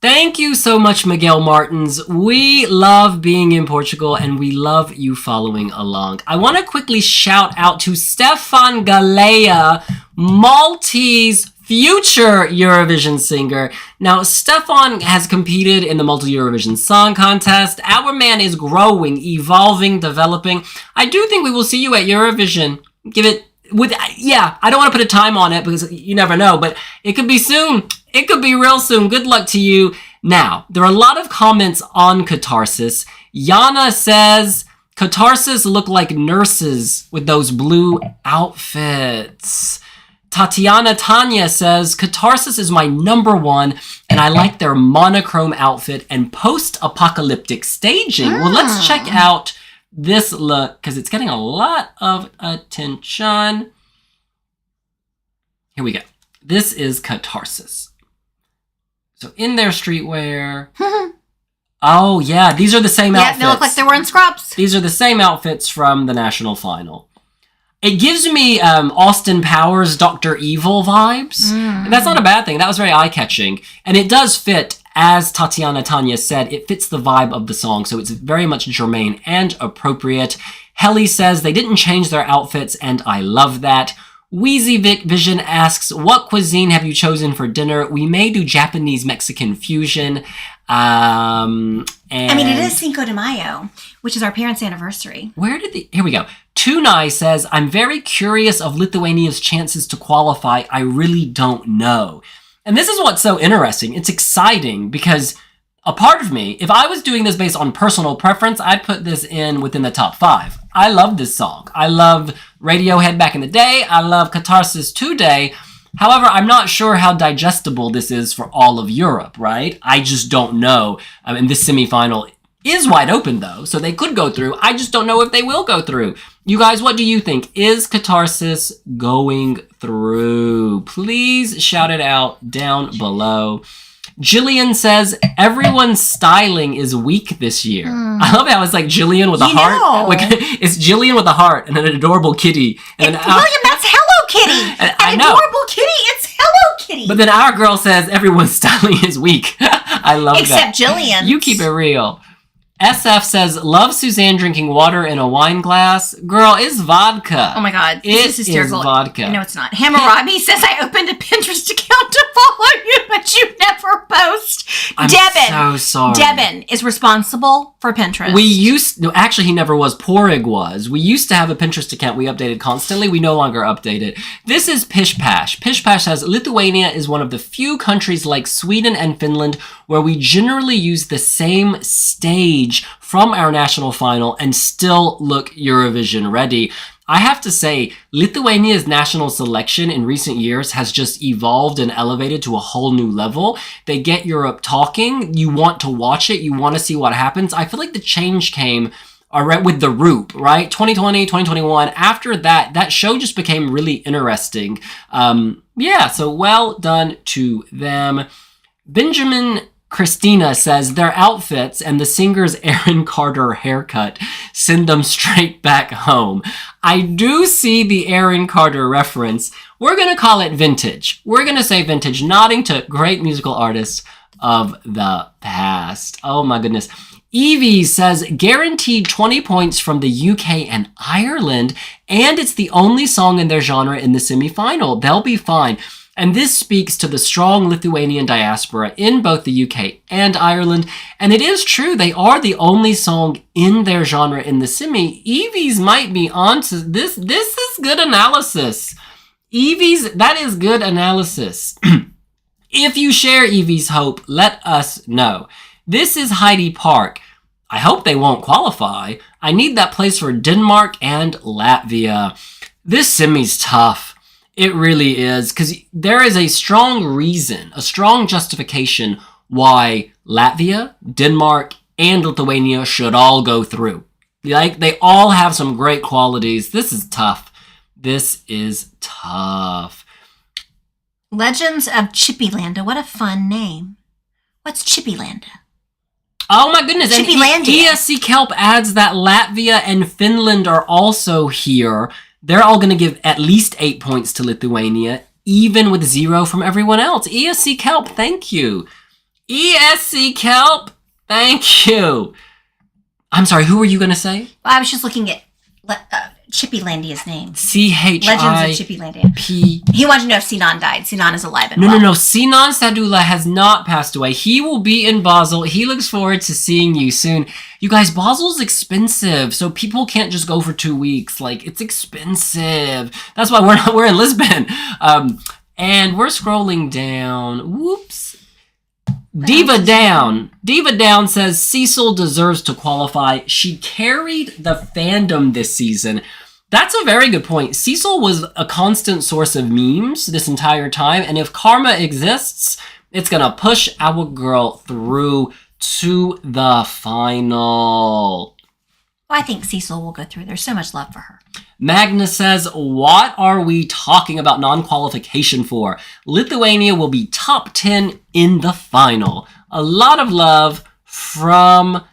[SPEAKER 1] Thank you so much, Miguel Martins. We love being in Portugal and we love you following along. I want to quickly shout out to Stefan Galea, Maltese future Eurovision singer. Now, Stefan has competed in the Multi Eurovision Song Contest. Our man is growing, evolving, developing. I do think we will see you at Eurovision. I don't want to put a time on it because you never know, but it could be soon. It could be real soon. Good luck to you. Now, there are a lot of comments on Katarsis. Yana says, Katarsis look like nurses with those blue outfits. Tanya says, Katarsis is my number one, and I like their monochrome outfit and post-apocalyptic staging. Well, let's check out this look, because it's getting a lot of attention. Here we go. This is Katarsis. So in their streetwear. Oh, yeah, these are the same outfits.
[SPEAKER 2] Yeah, they look like they're wearing scrubs.
[SPEAKER 1] These are the same outfits from the national final. It gives me Austin Powers, Dr. Evil vibes. And that's not a bad thing. That was very eye-catching. And it does fit, as Tanya said, it fits the vibe of the song. So it's very much germane and appropriate. Helly says they didn't change their outfits, and I love that. Wheezy Vision asks, what cuisine have you chosen for dinner? We may do Japanese-Mexican fusion.
[SPEAKER 2] It is Cinco de Mayo, which is our parents' anniversary.
[SPEAKER 1] Here we go. Tunai says, I'm very curious of Lithuania's chances to qualify. I really don't know. And this is what's so interesting. It's exciting because a part of me, if I was doing this based on personal preference, I'd put this in within the top 5. I love this song. I loved Radiohead back in the day. I love Katarsis today. However, I'm not sure how digestible this is for all of Europe, right? I just don't know. And this semifinal is wide open, though, so they could go through. I just don't know if they will go through. You guys, what do you think? Is Katarsis going through? Please shout it out down below. Jillian says, everyone's styling is weak this year. I love how it's like Jillian with a heart. Like, it's Jillian with a heart and an adorable kitty. And
[SPEAKER 2] William, that's Hello Kitty. An adorable kitty, it's Hello Kitty.
[SPEAKER 1] But then our girl says, everyone's styling is weak. I love that.
[SPEAKER 2] Except Jillian.
[SPEAKER 1] You keep it real. SF says, love Suzanne drinking water in a wine glass. Girl, it's vodka.
[SPEAKER 2] Oh my God. This is hysterical.
[SPEAKER 1] It is vodka.
[SPEAKER 2] No, it's not. Hammurabi says, I opened a Pinterest account to follow you, but you never post.
[SPEAKER 1] I'm so sorry.
[SPEAKER 2] Devin is responsible for Pinterest.
[SPEAKER 1] Actually, he never was. Porig was. We used to have a Pinterest account we updated constantly. We no longer update it. This is Pish Pash. Pish Pash says, Lithuania is one of the few countries like Sweden and Finland where we generally use the same stage from our national final and still look Eurovision ready. I have to say, Lithuania's national selection in recent years has just evolved and elevated to a whole new level. They get Europe talking. You want to watch it. You want to see what happens. I feel like the change came with the Roop, right? 2020, 2021. After that, that show just became really interesting. So well done to them. Benjamin Christina says their outfits and the singer's Aaron Carter haircut send them straight back home. I do see the Aaron Carter reference. We're going to call it vintage. We're going to say vintage, nodding to great musical artists of the past. Oh my goodness. Evie says guaranteed 20 points from the UK and Ireland, and it's the only song in their genre in the semi-final. They'll be fine. And this speaks to the strong Lithuanian diaspora in both the UK and Ireland. And it is true, they are the only song in their genre in the semi. Evie's might be onto this. This is good analysis. That is good analysis. If you share Evie's hope, let us know. This is Heidi Park. I hope they won't qualify. I need that place for Denmark and Latvia. This semi's tough. It really is, because there is a strong reason, a strong justification why Latvia, Denmark, and Lithuania should all go through. Like, they all have some great qualities. This is tough.
[SPEAKER 2] Legends of Chippylanda. What a fun name. What's Chippylanda?
[SPEAKER 1] Oh my goodness. And
[SPEAKER 2] Chippylandia.
[SPEAKER 1] ESC Kelp adds that Latvia and Finland are also here. They're all going to give at least 8 points to Lithuania, even with 0 from everyone else. ESC Kelp, thank you. ESC Kelp, thank you. I'm sorry, who were you going to say?
[SPEAKER 2] Well, I was just looking at Chippylandia's name.
[SPEAKER 1] CHIP.
[SPEAKER 2] Legends of Chippylandia. He wanted to know if Sinan died. Sinan is alive and well.
[SPEAKER 1] No. Sinan Sadula has not passed away. He will be in Basel. He looks forward to seeing you soon. You guys, Basel's expensive, so people can't just go for 2 weeks. Like, it's expensive. That's why we're in Lisbon. And we're scrolling down. Whoops. Diva Down says Cecil deserves to qualify. She carried the fandom this season. That's a very good point. Cecil was a constant source of memes this entire time, and if karma exists, it's gonna push our girl through to the final.
[SPEAKER 2] Well, I think Cecil will go through. There's so much love for her.
[SPEAKER 1] Magnus says, what are we talking about non-qualification for? Lithuania will be top 10 in the final. A lot of love from...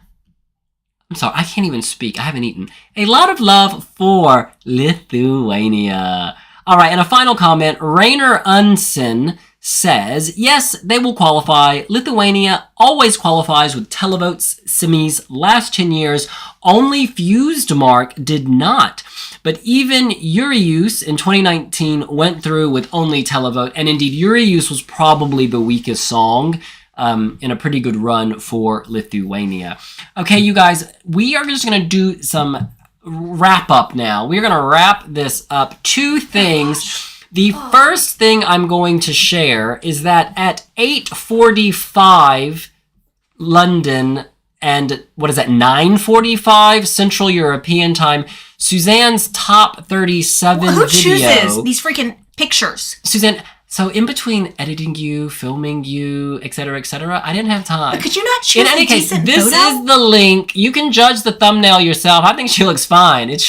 [SPEAKER 1] I'm sorry, I can't even speak. I haven't eaten. A lot of love for Lithuania. All right, and a final comment. Rainer Unsen says, yes, they will qualify. Lithuania always qualifies with televotes, semis, last 10 years. Only Fused Mark did not. But even Eurovision in 2019 went through with only televote. And indeed, Eurovision was probably the weakest song in a pretty good run for Lithuania. Okay, you guys, we are just going to do some wrap up now. We're going to wrap this up. 2 things. The first thing I'm going to share is that at 8:45 London and 9:45 Central European time, Suzanne's top 37
[SPEAKER 2] who
[SPEAKER 1] video.
[SPEAKER 2] Who chooses these freaking pictures?
[SPEAKER 1] Suzanne, so in between editing you, filming you, etc., I didn't have time.
[SPEAKER 2] But could you not choose
[SPEAKER 1] in any
[SPEAKER 2] a
[SPEAKER 1] case,
[SPEAKER 2] decent
[SPEAKER 1] this
[SPEAKER 2] photo?
[SPEAKER 1] is the link. You can judge the thumbnail yourself. I think she looks fine. It's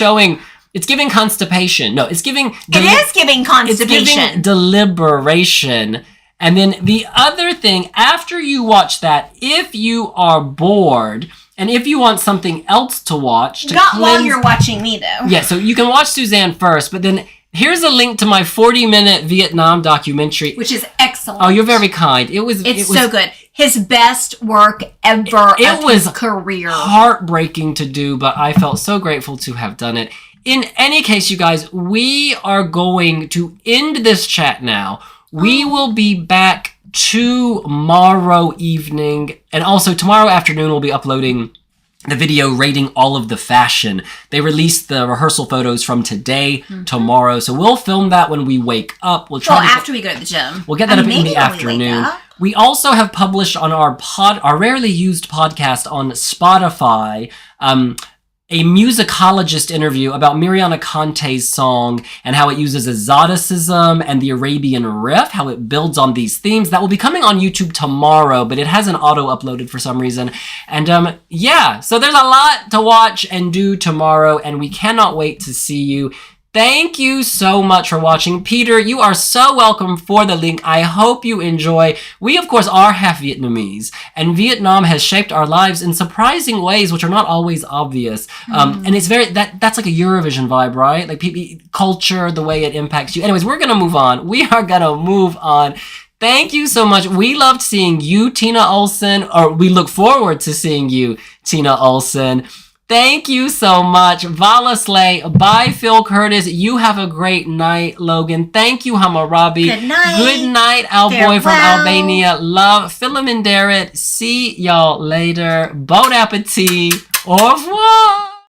[SPEAKER 1] giving constipation. No, it's giving...
[SPEAKER 2] It is giving constipation.
[SPEAKER 1] It's giving deliberation. And then the other thing, after you watch that, if you are bored, and if you want something else to watch...
[SPEAKER 2] Not while you're watching me, though.
[SPEAKER 1] Yeah, so you can watch Suzanne first, but then here's a link to my 40-minute Vietnam documentary.
[SPEAKER 2] Which is excellent.
[SPEAKER 1] Oh, you're very kind. It was
[SPEAKER 2] so good. His best work ever of his career.
[SPEAKER 1] Heartbreaking to do, but I felt so grateful to have done it. In any case, you guys, we are going to end this chat now. We will be back tomorrow evening, and also tomorrow afternoon we'll be uploading the video rating all of the fashion. They released the rehearsal photos from today, tomorrow, so we'll film that when we wake up. We'll try
[SPEAKER 2] after we go to the gym.
[SPEAKER 1] We'll get that up in the afternoon. We also have published on our rarely used podcast on Spotify, a musicologist interview about Mariana Conte's song and how it uses exoticism and the Arabian riff, how it builds on these themes. That will be coming on YouTube tomorrow, but it hasn't auto-uploaded for some reason. And yeah, so there's a lot to watch and do tomorrow, and we cannot wait to see you. Thank you so much for watching. Peter, you are so welcome for the link. I hope you enjoy. We, of course, are half Vietnamese, and Vietnam has shaped our lives in surprising ways, which are not always obvious. And it's that's like a Eurovision vibe, right? Like culture, the way it impacts you. Anyways, we're going to move on. We are going to move on. Thank you so much. We loved seeing you, Tina Olsen, or we look forward to seeing you, Tina Olsen. Thank you so much. Vala Slay. Bye, Phil Curtis. You have a great night, Logan. Thank you, Hammurabi.
[SPEAKER 2] Good night.
[SPEAKER 1] Good night, our boy from Albania. Love, Philemon Darrett. See y'all later. Bon appetit. Au revoir.